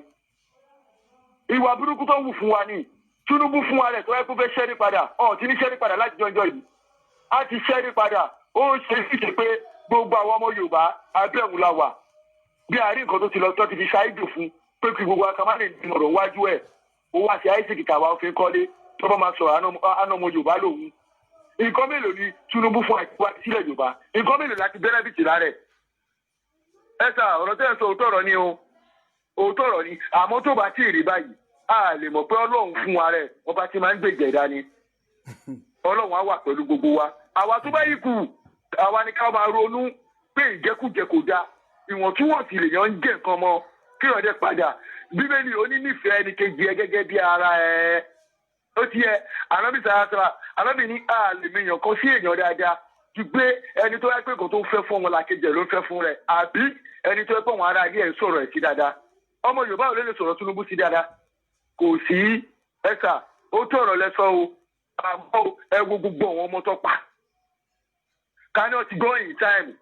Ìwà burúkú tó ń wù fún wa ni. Tinubu fún wa rẹ̀ tó ẹ kó fẹ́ ṣẹ́rí padà ti ní ṣẹ́rí padà láti jọjọ́ yìí. A ti ṣẹ́rí padà ó ṣe ṣíṣe pé gbogbo àwọn ọmọ Yorùbá abẹ́ẹ̀mú la wà. Bí àárín nǹkan tó ti lọ tó ti fi ṣáìdù fún pé kí gbogbo akamálè ní ọ̀rọ̀ wájú ẹ̀ ó wá sí Isaac tàwa òfin kọ́lé tó bá máa sọ̀rọ̀ àná ọmọ Yorùbá lòun. Nǹkan mélòó ni Tinubu fún àtiwá sílẹ̀ Yorùbá? Nǹkan mélòó láti bẹ́rẹ̀ bìtì lárẹ̀? Ẹ sà ọ̀rọ̀ tẹ́ ẹ sọ òótọ́ ọ̀rọ̀ ni o. Òótọ́ ọ̀rọ̀ ni àmọ́ tó bá tí ì rí báyìí a lè mọ̀ pé Ọlọ́run fún wa rẹ̀ ọba tí máa ń gbèjẹ̀ ẹ̀dá ni. Ọlọ́run á wà pẹ̀lú gbogbo wa. Àwa tó bá yìí kù àwa ni ká máa ronú pé ìjẹkújẹ kò dáa. Ìwọ̀ntúnwọ̀nsì lèèyàn ń jẹ nǹkan mọ́. kí ọ̀dẹ padà bíbélì onínífẹ̀ẹ́ ẹni kejì ẹ gẹ́gẹ́ bí ara ẹ ó ti yẹ ànábì sàrásàrà ànábì ní àlèmíyàn kan sí èèyàn dáadáa ju pé ẹni tó yẹ pé kò tó ń fẹ́ fún ọmọ làkejì ẹ̀ ló ń fẹ́ fún rẹ̀ àbí ẹni tó yẹ pé àwọn ará ilé ẹ̀ ń sọ̀rọ̀ ẹ̀ sí dáadáa ọmọ Yorùbá ò lè sọ̀rọ̀ Tinubu sí dáadáa kò sí ẹ̀sà ó tọ̀rọ̀ lẹ́sọ̀ o àmọ́ ẹ wo gbogbo àwọn ọmọ tó pa kánú ti go in time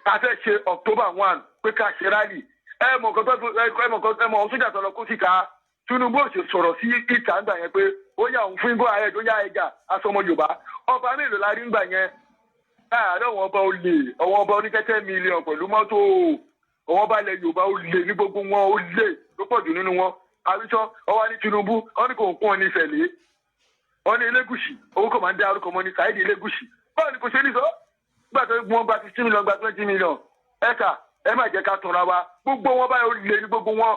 a fẹ́ ṣe October 1 pé ká ṣe rally ẹ mọ̀ sójà tó lọ kó síta Tinubu ò ṣe sọ̀rọ̀ sí ìta ńgbà yẹn pé ó yà òun fún igbó ààrẹ tó yá ẹja aṣọmọ Yorùbá ọba mélòó la rí ńgbà yẹn láàárọ̀ àwọn ọba olè àwọn ọba oníkẹ́kẹ́ mílíọ̀n pẹ̀lú mọ́tò àwọn ọba ilẹ̀ Yorùbá olè ní gbogbo wọn olè ló pọ̀ jù nínú wọn àwíṣọ́ ọwọ́ ní Tinubu wọn ní kò kún ọ ní ìfẹ̀lẹ́ wọn ní Elégùṣì owó kò máa ń dá orúkọ mọ́ ní Saheed Elégùṣì báwo ni kò ṣe ní sọ gbà tó gbọ́n gba 15 million gba 20 million ẹ̀ka ẹ má jẹ́ ká tọ̀ra wa gbogbo wọn báyìí olè ní gbogbo wọn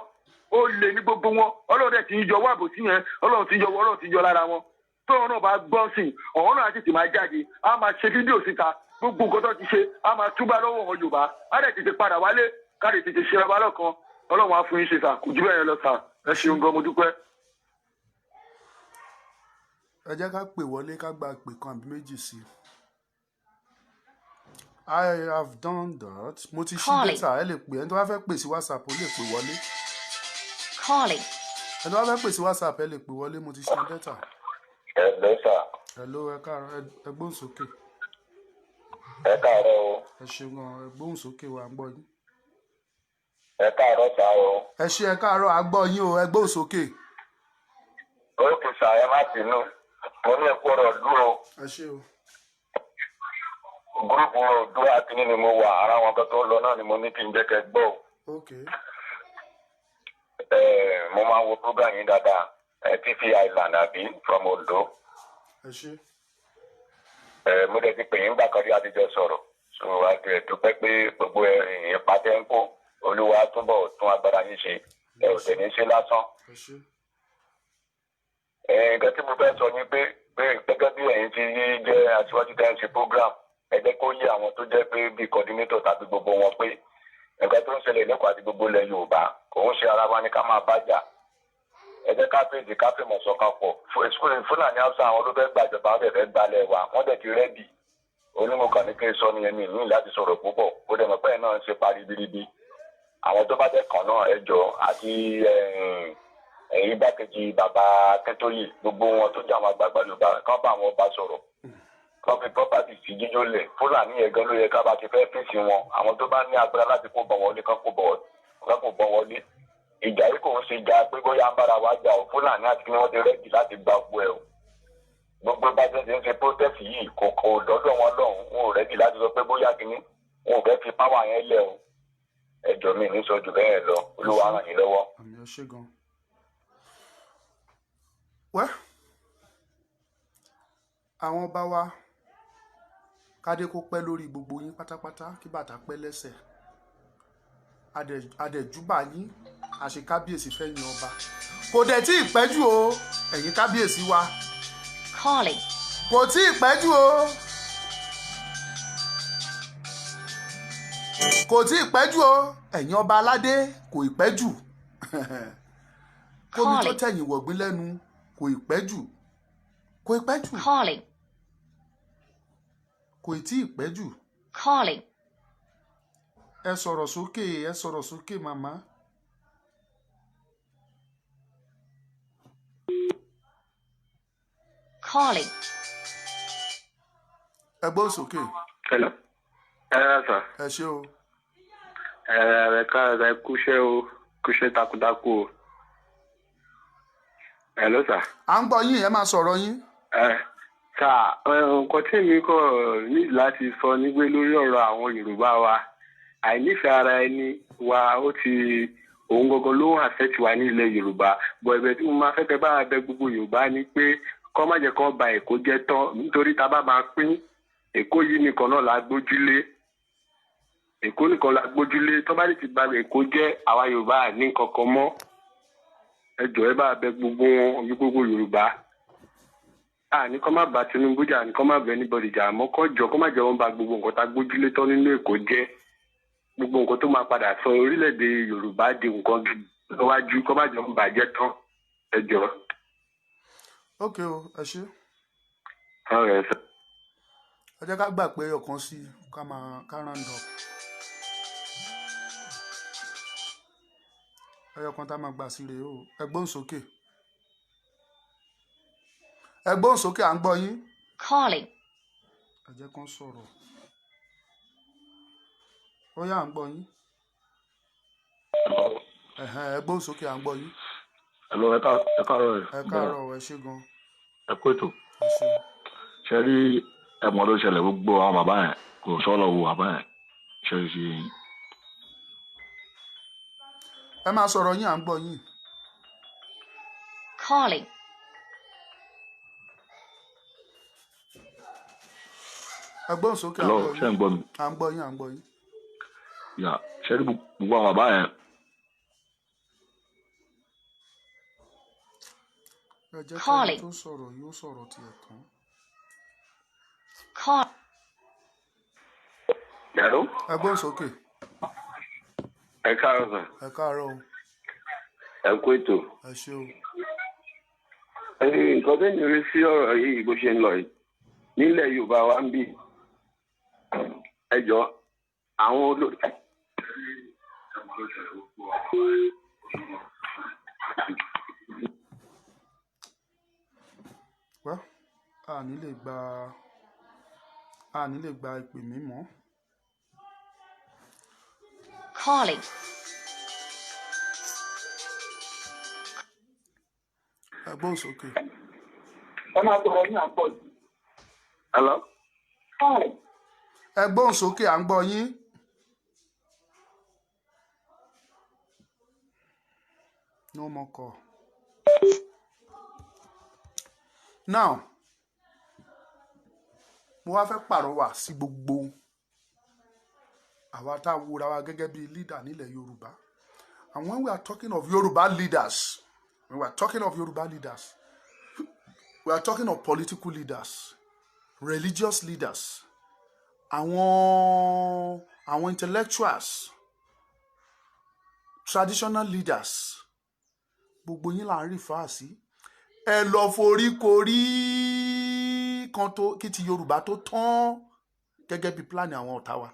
olè ní gbogbo wọn Ọlọ́run dẹ̀ ti ń yọ wá àbòsí yẹn Ọlọ́run ti yọ wọ́n Ọlọ́run ti yọ lára wọn tó wọn náà bá gbọ́ sí i ọ̀hún náà tètè máa jáde á máa ṣe fídíò síta gbogbo nǹkan tó ti ṣe á máa túbà lọ́wọ́ wọn Yorùbá á dẹ̀ tètè padà wálé ká lè tètè ṣe ọba lọ́kan Ọlọ́run á fún yín ṣe sà kò jù bẹ́ẹ̀ yẹn lọ sà ẹ ṣeun gan mo dúpẹ́. ẹ jẹ́ ká pè wọlé ká gba pè kan àbí méjì sí i. I have done that. Mo ti ṣí data ẹ lè pè ẹni tó bá fẹ́ pè sí WhatsApp ó lè pè wọlé. Calling. Ẹni tó bá fẹ́ pè sí WhatsApp ẹ lè pè wọlé mo ti ṣí data. Hello sir. Hello ẹ káàárọ̀ ẹ gbóhùn sókè. Ẹ káàárọ̀ o. Ẹ ṣeun gan ẹ gbóhùn sókè wa ń gbọ́ yín. Ẹ káàárọ̀ sá o. Ẹ ṣe ẹ káàárọ̀ a gbọ́ yín o ẹ gbóhùn sókè. Ó ti sà ẹ má bínú. Mo ní ẹ̀kọ́ ọ̀rọ̀ dúró. Ẹ ṣe o. Gúrúùpù Oòduà Akíní ni mo wà ara wọn kan tó lọ náà ni mo ní kí n jẹ́ kẹ́ gbọ́. Ok. Mo máa ń wo program yín dáadáa TV Island àbí from Ondo. Ẹ ṣe. Mo dẹ̀ ti pè yín gbà kan rí àtijọ́ sọ̀rọ̀ so àti ẹ̀dúpẹ́ pé gbogbo ìyẹn pàtẹ́ ń kó Olúwa túbọ̀ tún agbára yín ṣe ẹ ò tẹ̀ ní ṣe lásán. Ẹ ṣe. Nǹkan tí mo fẹ́ sọ ni pé gẹ́gẹ́ bí ẹ̀yin ti jẹ́ aṣíwájú tẹ́ ń ṣe program ẹ jẹ́ kó yé àwọn tó jẹ́ pé bíi coordinator tàbí gbogbo wọn pé nǹkan tó ń ṣẹlẹ̀ lẹ́kọ̀ọ́ àti gbogbo ilẹ̀ Yorùbá kò ń ṣe ara wa ní ká máa bá jà ẹ jẹ́ ká fèdè ká fèmọ̀ ṣọ̀kan pọ̀ Fúlàní Haúsá àwọn ló fẹ́ gbàjọba wọn dẹ̀ fẹ́ gbalẹ̀ wa wọ́n dẹ̀ ti rẹ́dì onímọ̀kàn ní kí n sọ nìyẹn mi ní láti sọ̀rọ̀ púpọ̀ ó dẹ̀ mọ̀ pé náà ń ṣe parí biribi àwọn tó bá dẹ̀ kàn náà ẹ jọ àti igbákejì bàbá Akíntóyè gbogbo wọn tó jẹ́ àwọn àgbààgbà Yorùbá kán bá àwọn ọba sọ̀rọ̀ kán fi property sí jíjó lẹ̀ Fúlàní ẹ̀gán ló yẹ ká bá ti fẹ́ fèsì wọn àwọn tó bá ní agbára láti kó bọ̀ wọlé kán kó bọ̀ wọlé ìjà yìí kò ń ṣe ìjà pé bóyá ń bára wa jà ò Fúlàní àti kí wọ́n ti rẹ́dì láti gba gbogbo ẹ̀ o gbogbo bá jẹ́ ti ń ṣe protest yìí kò dọ́dọ̀ wọn lọ́hùn wọn ò rẹ́dì láti sọ pé bóyá kínní wọn ò fẹ́ fi power yẹn lẹ̀ o ẹjọ́ mi ní sọ jù bẹ́ẹ̀ lọ Olúwa ràn yín lọ́wọ́. Àmì ẹ ṣé gan. Wẹ́ àwọn ọba wa kádé kó pẹ́ lórí gbogbo yín pátápátá kí bàtà pẹ́ lẹ́sẹ̀ adẹ̀júbà yín àṣẹ kábíyèsí fẹ́yìn ọba kò dẹ̀ tí ì pẹ́jù o ẹ̀yin kábíyèsí wa Calling. kò tí ì pẹ́jù o kò tí ì pẹ́jù o ẹ̀yin ọba aládé kò ì pẹ́jù kómi tó tẹ̀yìn wọ̀gbìn lẹ́nu kò ì pẹ́jù kò ì pẹ́jù Calling. kò ì tí ì pẹ́jù Calling. ẹ sọ̀rọ̀ sókè màmá. Calling. ẹ gbóhùn sókè. Hello. Sà. ẹ ṣé o. Ẹ káàárọ̀ ẹ kúṣẹ́ takuntakun o. Hello sà. À ń gbọ́ yín ẹ máa sọ̀rọ̀ yín. Sà nǹkan tí èmi kọ̀ ní láti sọ nígbé lórí ọ̀rọ̀ àwọn Yorùbá wa àìnífẹ̀ẹ́ ara ẹni wa ó ti òun gangan ló ń affect wa ní ilẹ̀ Yorùbá bọ̀ ẹ̀bẹ̀ tí mo máa fẹ́ kẹ́ bá bẹ gbogbo Yorùbá ni pé kọ́ má jẹ́ kó ba Èkó jẹ́ tán nítorí tá a bá máa pín Èkó yìí nìkan náà la gbójúlé Èkó nìkan la gbójúlé tó bá lè ti ba Èkó jẹ́ àwa Yorùbá ní kankan mọ́ ẹ jọ̀ọ́ ẹ bá bẹ gbogbo Yorùbá ní kọ́ má ba Tinubu jà ní kọ́ má bẹ anybody jà mọ́ kọ́ jọ kọ́ má jẹ́ wọn ba gbogbo nǹkan tá gbójúlé tán nínú Èkó jẹ́ gbogbo nǹkan tó máa padà sọ orílẹ̀-èdè Yorùbá di nǹkan gidi lọ́wájú kó má jọ ń bàjẹ́ tán ẹ jọ. ok o ẹ ṣe ọ̀rẹ́ sọ. ẹ jẹ́ ká gbà pé ọ̀kan sí ká máa ká round up ẹyọ kan tá máa gbà sí rèé o ẹ gbóhùn sókè à ń gbọ́ yín calling, ẹ jẹ́ kán sọ̀rọ̀ ó yá à ń gbọ́ yín ẹ gbóhùn sókè à ń gbọ́ yín Hello, ẹ káàárọ̀ ẹ káàárọ̀ ẹ ṣé gan ẹ kú ètò. ẹ ṣé Ṣé rí ẹ̀mọ́ ló ṣẹlẹ̀ gbogbo àwọn bàbá yẹn kò sọ́lọ̀ wo bàbá yẹn ṣe é ṣe. ẹ máa sọ̀rọ̀ yín à ń gbọ́ yín calling, ẹ gbóhùn sókè à ń Hello, gbọ́ ṣé ń yín gbọ́ mi? à ń gbọ́ yín à ń gbọ́ yín Yà ṣé rí gbogbo àwọn bàbá yẹn ẹ jẹ́ kí ẹni Calling. tó sọ̀rọ̀ yóò sọ̀rọ̀ tiẹ̀ tán call, Hello? ẹ gbóhùn sókè ẹ káàárọ̀ sà. ẹ káàárọ̀ o ẹ kú ètò. ẹ ṣé o nǹkan tó ń rí sí ọ̀rọ̀ yìí bó ṣe ń lọ yìí nílẹ̀ Yorùbá wa ń bì ẹ jọ àwọn olórí. well a ní lè gba ìpè mí mọ́ calling, ẹ gbóhùn sókè ẹ máa tọrọ ní àpọ̀ jù. Hello? ẹ gbóhùn sókè à ń gbọ́ yín no more call now mo wá fẹ́ pàrọwà sí gbogbo àwa tá a wúra wa gẹ́gẹ́ bí leader nílẹ̀ Yorùbá and when we are talking of Yorùbá leaders we are talking of political leaders religious leaders àwọn intellectuals traditional leaders gbogbo yín là ń rí fáà sí ẹ lọ forí korí kan tó kí ti Yorùbá tó tán gẹ́gẹ́ bí plan àwọn ọ̀tá wa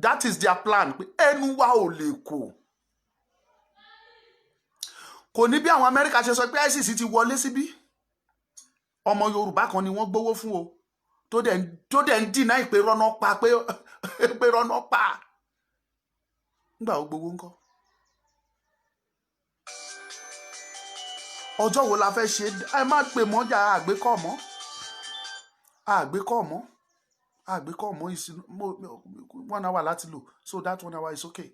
that is their plan pé ẹnu wa ò lè kò ní bí àwọn Amẹ́ríkà ṣe sọ pé ISIS ti wọlé síbí ọmọ Yorùbá kan ni wọ́n gbowó fún o tó dẹ̀ ń dìnnà ìpè rọ́nà pa pé rọ́nà pa nígbà ó gbowó ńkọ́ ọjọ́ wo la fẹ́ ṣe ẹ má pè mọ́jà àgbékọ́ mọ́ ìsinú 1 hour láti lò so that 1 hour is okay.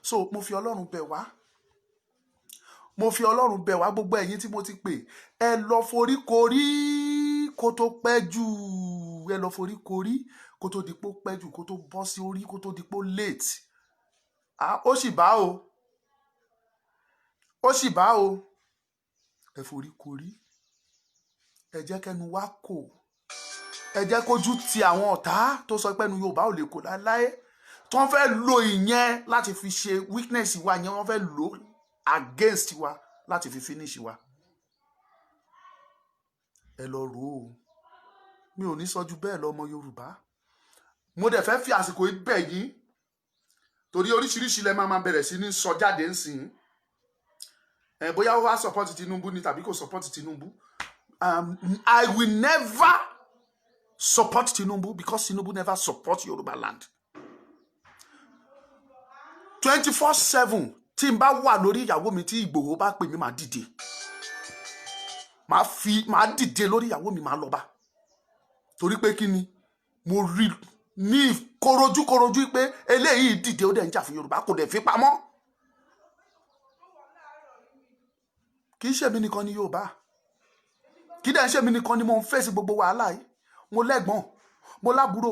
So mo fi Ọlọ́run bẹ̀ wá gbogbo ẹ̀yin tí mo ti pè ẹ lọ forí korí kó tó pẹ́ jù ẹ lọ forí korí kó tó di pé ó pẹ́ jù kó tó bọ́ sí orí kó tó di pé ó late ó sì bá o ẹ forí korí ẹ jẹ́ kẹ́nu wá kò ẹ jẹ́ kójú ti àwọn ọ̀tá tó sọ pé ẹnu Yorùbá ò lè kò láéláé tí wọ́n fẹ́ lo ìyẹn láti fi ṣe weakness wa yẹn wọ́n fẹ́ lo against wa láti fi finish wa ẹ lọ rò ó mi ò ní sọ ju bẹ́ẹ̀ lọ ọmọ Yorùbá mo dẹ̀ fẹ́ fi àsìkò yìí bẹ̀ yín torí oríṣiríṣi lẹ máa bẹ̀rẹ̀ sí ní sọ jáde ń sìn bóyá ó wá support Tinubu ni tàbí kò support Tinubu I will never support Tinubu because Tinubu never support Yoruba land 24/7 tí n bá wà lórí ìyàwó mi tí Ìgbòho bá pè mí máa dìde máa dìde lórí ìyàwó mi máa lọ bá torí pé kí ni mo rí ní korojúkorojú pé eléyìí dìde ó dẹ̀ ń jà fún Yorùbá kò dẹ̀ fi pamọ́ kì í ṣe mi nìkan ni Yorùbá kì í dẹ̀ ṣe mi nìkan ni mo ń fèsì gbogbo wàhálà yìí mo lẹ́gbọ̀n mo lábúrò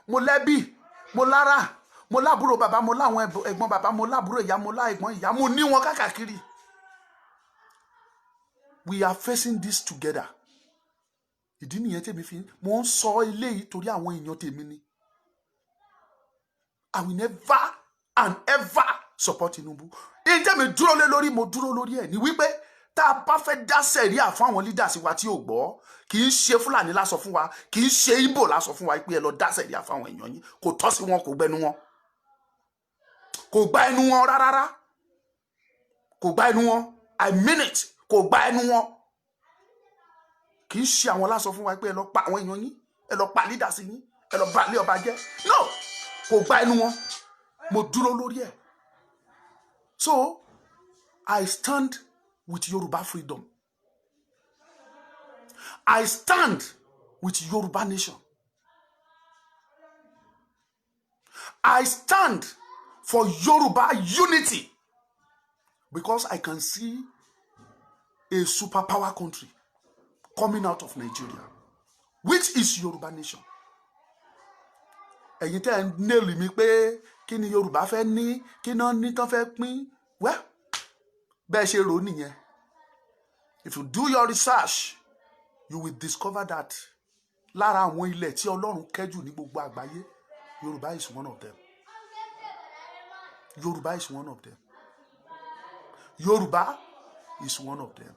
mo lẹ́bí mo lára mo lábúrò bàbá mo láwọn ẹ̀gbọ́n bàbá mo lábúrò ìyá mo lá ẹ̀gbọ́n ìyá mo ní wọn káàkiri we are facing this together ìdí nìyẹn tèmi fi mo ń sọ eléyìí torí àwọn èèyàn tèmi ni. I will never and ever support Tinubu. Ìjẹ́ mi dúró lé lórí, mo dúró lórí ẹ̀ ní wípé tá a bá fẹ́ dá sẹ̀ríà fún àwọn leaders wa tí ò gbọ́, kì í ṣe Fúlàní lásọ fún wa, kì í ṣe Ìgbò lásọ fún wa pé ẹ lọ dá sẹ̀ríà fún àwọn èèyàn yín, kò tọ́ sí wọn, kò gbẹnu wọn, kò gba ẹnu wọn rárá, kò gba ẹnu wọn, I mean it, kò gba ẹnu wọn. Kì í ṣe àwọn lásọ fún wa pé ẹ lọ pa àwọn èèyàn yín, ẹ lọ pa leaders yín, ẹ lọ bà ilé ọba jẹ́. No, kò gba ẹnu wọn, mo dúró lórí ẹ̀. So I stand with Yoruba freedom. I stand with Yoruba nation. I stand for Yoruba unity because I can see a superpower country coming out of Nigeria, which is Yoruba nation. Ẹ̀yin tẹ́ ń nail mi pé kí ni Yorùbá fẹ́ ní, kí náà ní tán fẹ́ pín. Well, bẹ́ẹ̀ ṣe rò nìyẹn. If you do your research, you will discover that lára àwọn ilẹ̀ tí Ọlọ́run kẹ́jù ní gbogbo àgbáyé, Yorùbá is one of them. Yorùbá is one of them. Yorùbá is one of them.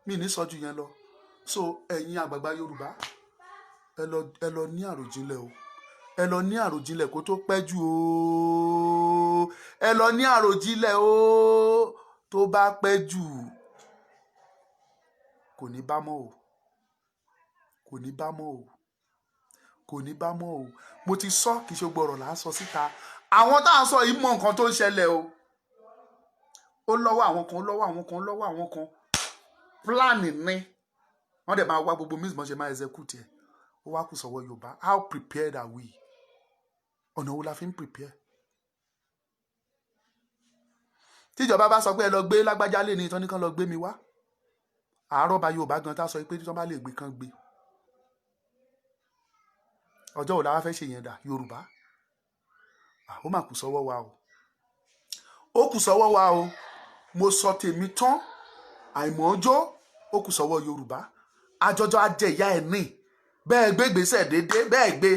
Mi ní sọ jù yẹn lọ. So ẹ̀yin àgbààgbà Yorùbá, ẹ lọ ní àròjinlẹ̀ o. Ẹ lọ ní àròjinlẹ̀ kó tó pẹ́ jù o. Ẹ lọ ní àròjinlẹ̀ o. Tó bá pẹ́ jù kò ní bá mọ́ o. Kò ní bá mọ́ o. Kò ní bá mọ́ o. Mo ti sọ kì í ṣe gbọ́rọ̀ là ń sọ síta. Àwọn tá à ń sọ yìí mọ nǹkan tó ń ṣẹlẹ̀ o. Ó lọ́wọ́ àwọn kan, lọ́wọ́ àwọn kan, lọ́wọ́ àwọn kan. Plan ni wọ́n dẹ̀ máa wá gbogbo means bọ́n ṣe máa execute ẹ̀. Ó wá kù sọ́wọ́ Yorùbá. How prepared are we? Ọ̀nà wo la fi ń prepare? Tíjọba bá sọ pé ẹ lọ gbé lágbájá lé ní ìtàn nìkan lọ gbé mi wá. Àárọ̀ bá Yorùbá gan tá sọ pé tí wọ́n bá lè gbé kan gbé. Ọjọ́ wo la wá fẹ́ ṣe yẹn dà Yorùbá? Ó mà kù sọ́wọ́ wa o. Ó kù sọ́wọ́ wa o. Mo sọ tèmi tán. Àìmọ̀ ọjọ́ ó kù sọ́wọ́ Yorùbá. Àjọjọ ajẹ ìyá ẹ̀ ní. Bẹ́ẹ̀ gbé gbèsè dédé, bẹ́ẹ̀ gbé.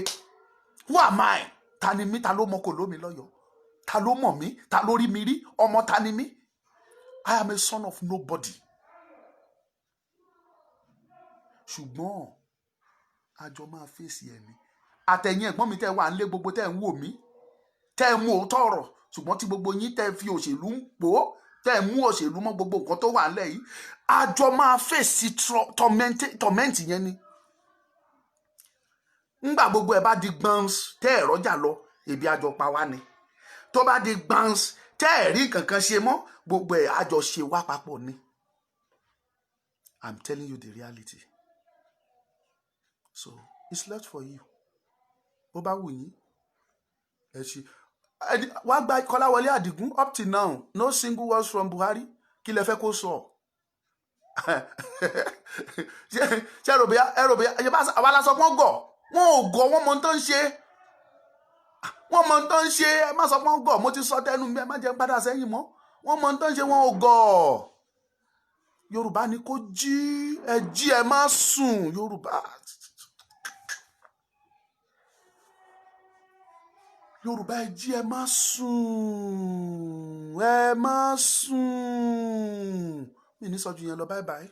Who am I? Ta ni mí? Ta ló mọ kò lómi lọ́yọ̀ọ́? Ta ló mọ̀ mí? Ta ló rí mi rí? Ọmọ ta ni mí? I am a son of nobody. Ṣùgbọ́n àjọ máa fèsì ẹ̀ ni. Àtẹ̀yìn ẹ̀gbọ́n mi tẹ́ wà nílé gbogbo tẹ́ ń wò mí. Tẹ́ ẹ mú òótọ́ ọ̀rọ̀. Ṣùgbọ́n tí gbogbo yín tẹ́ fi òṣèlú ń pò ó. Tẹ́ ẹ mú òṣèlú mọ́ gbogbo nǹkan tó wà nílẹ̀ yìí. Àjọ máa fèsì tọ́mẹ́ǹtì yẹn ni. Ńgbà gbogbo ẹ bá di gbọ̀ns tẹ́ ẹ rọ́jà lọ, ebi àjọ pa wá ni. Tó bá di gbọ̀ns tẹ́ ẹ rí kankan ṣe mọ́, gbogbo ẹ àjọ ṣe wá papọ̀ ni. I'm telling you the reality. So it's left for you. Bó bá wù yín, ẹ ṣe. Wá gba Kọ́láwọlé Àdìgún up till now, no single words from Buhari. Kí lẹ fẹ́ kó sọ? Ṣé ẹ rò bí àwa la sọ wọ́n gọ̀? Wọ́n ò gọ̀, wọ́n mọ ohun tó ń ṣe. Wọ́n mọ ohun tó ń ṣe. Ẹ má sọ pé wọ́n gọ̀. Mo ti sọ tẹnu mi, ẹ má jẹ́ padà sẹ́yìn mọ́. Wọ́n mọ ohun tó ń ṣe, wọ́n ò gọ̀. Yorùbá ni kó jí, ẹ jí, ẹ má sùn. Yorùbá ẹ jí, ẹ má sùn. Ẹ má sùn. Mi ní sọ ju yẹn lọ, bye bye.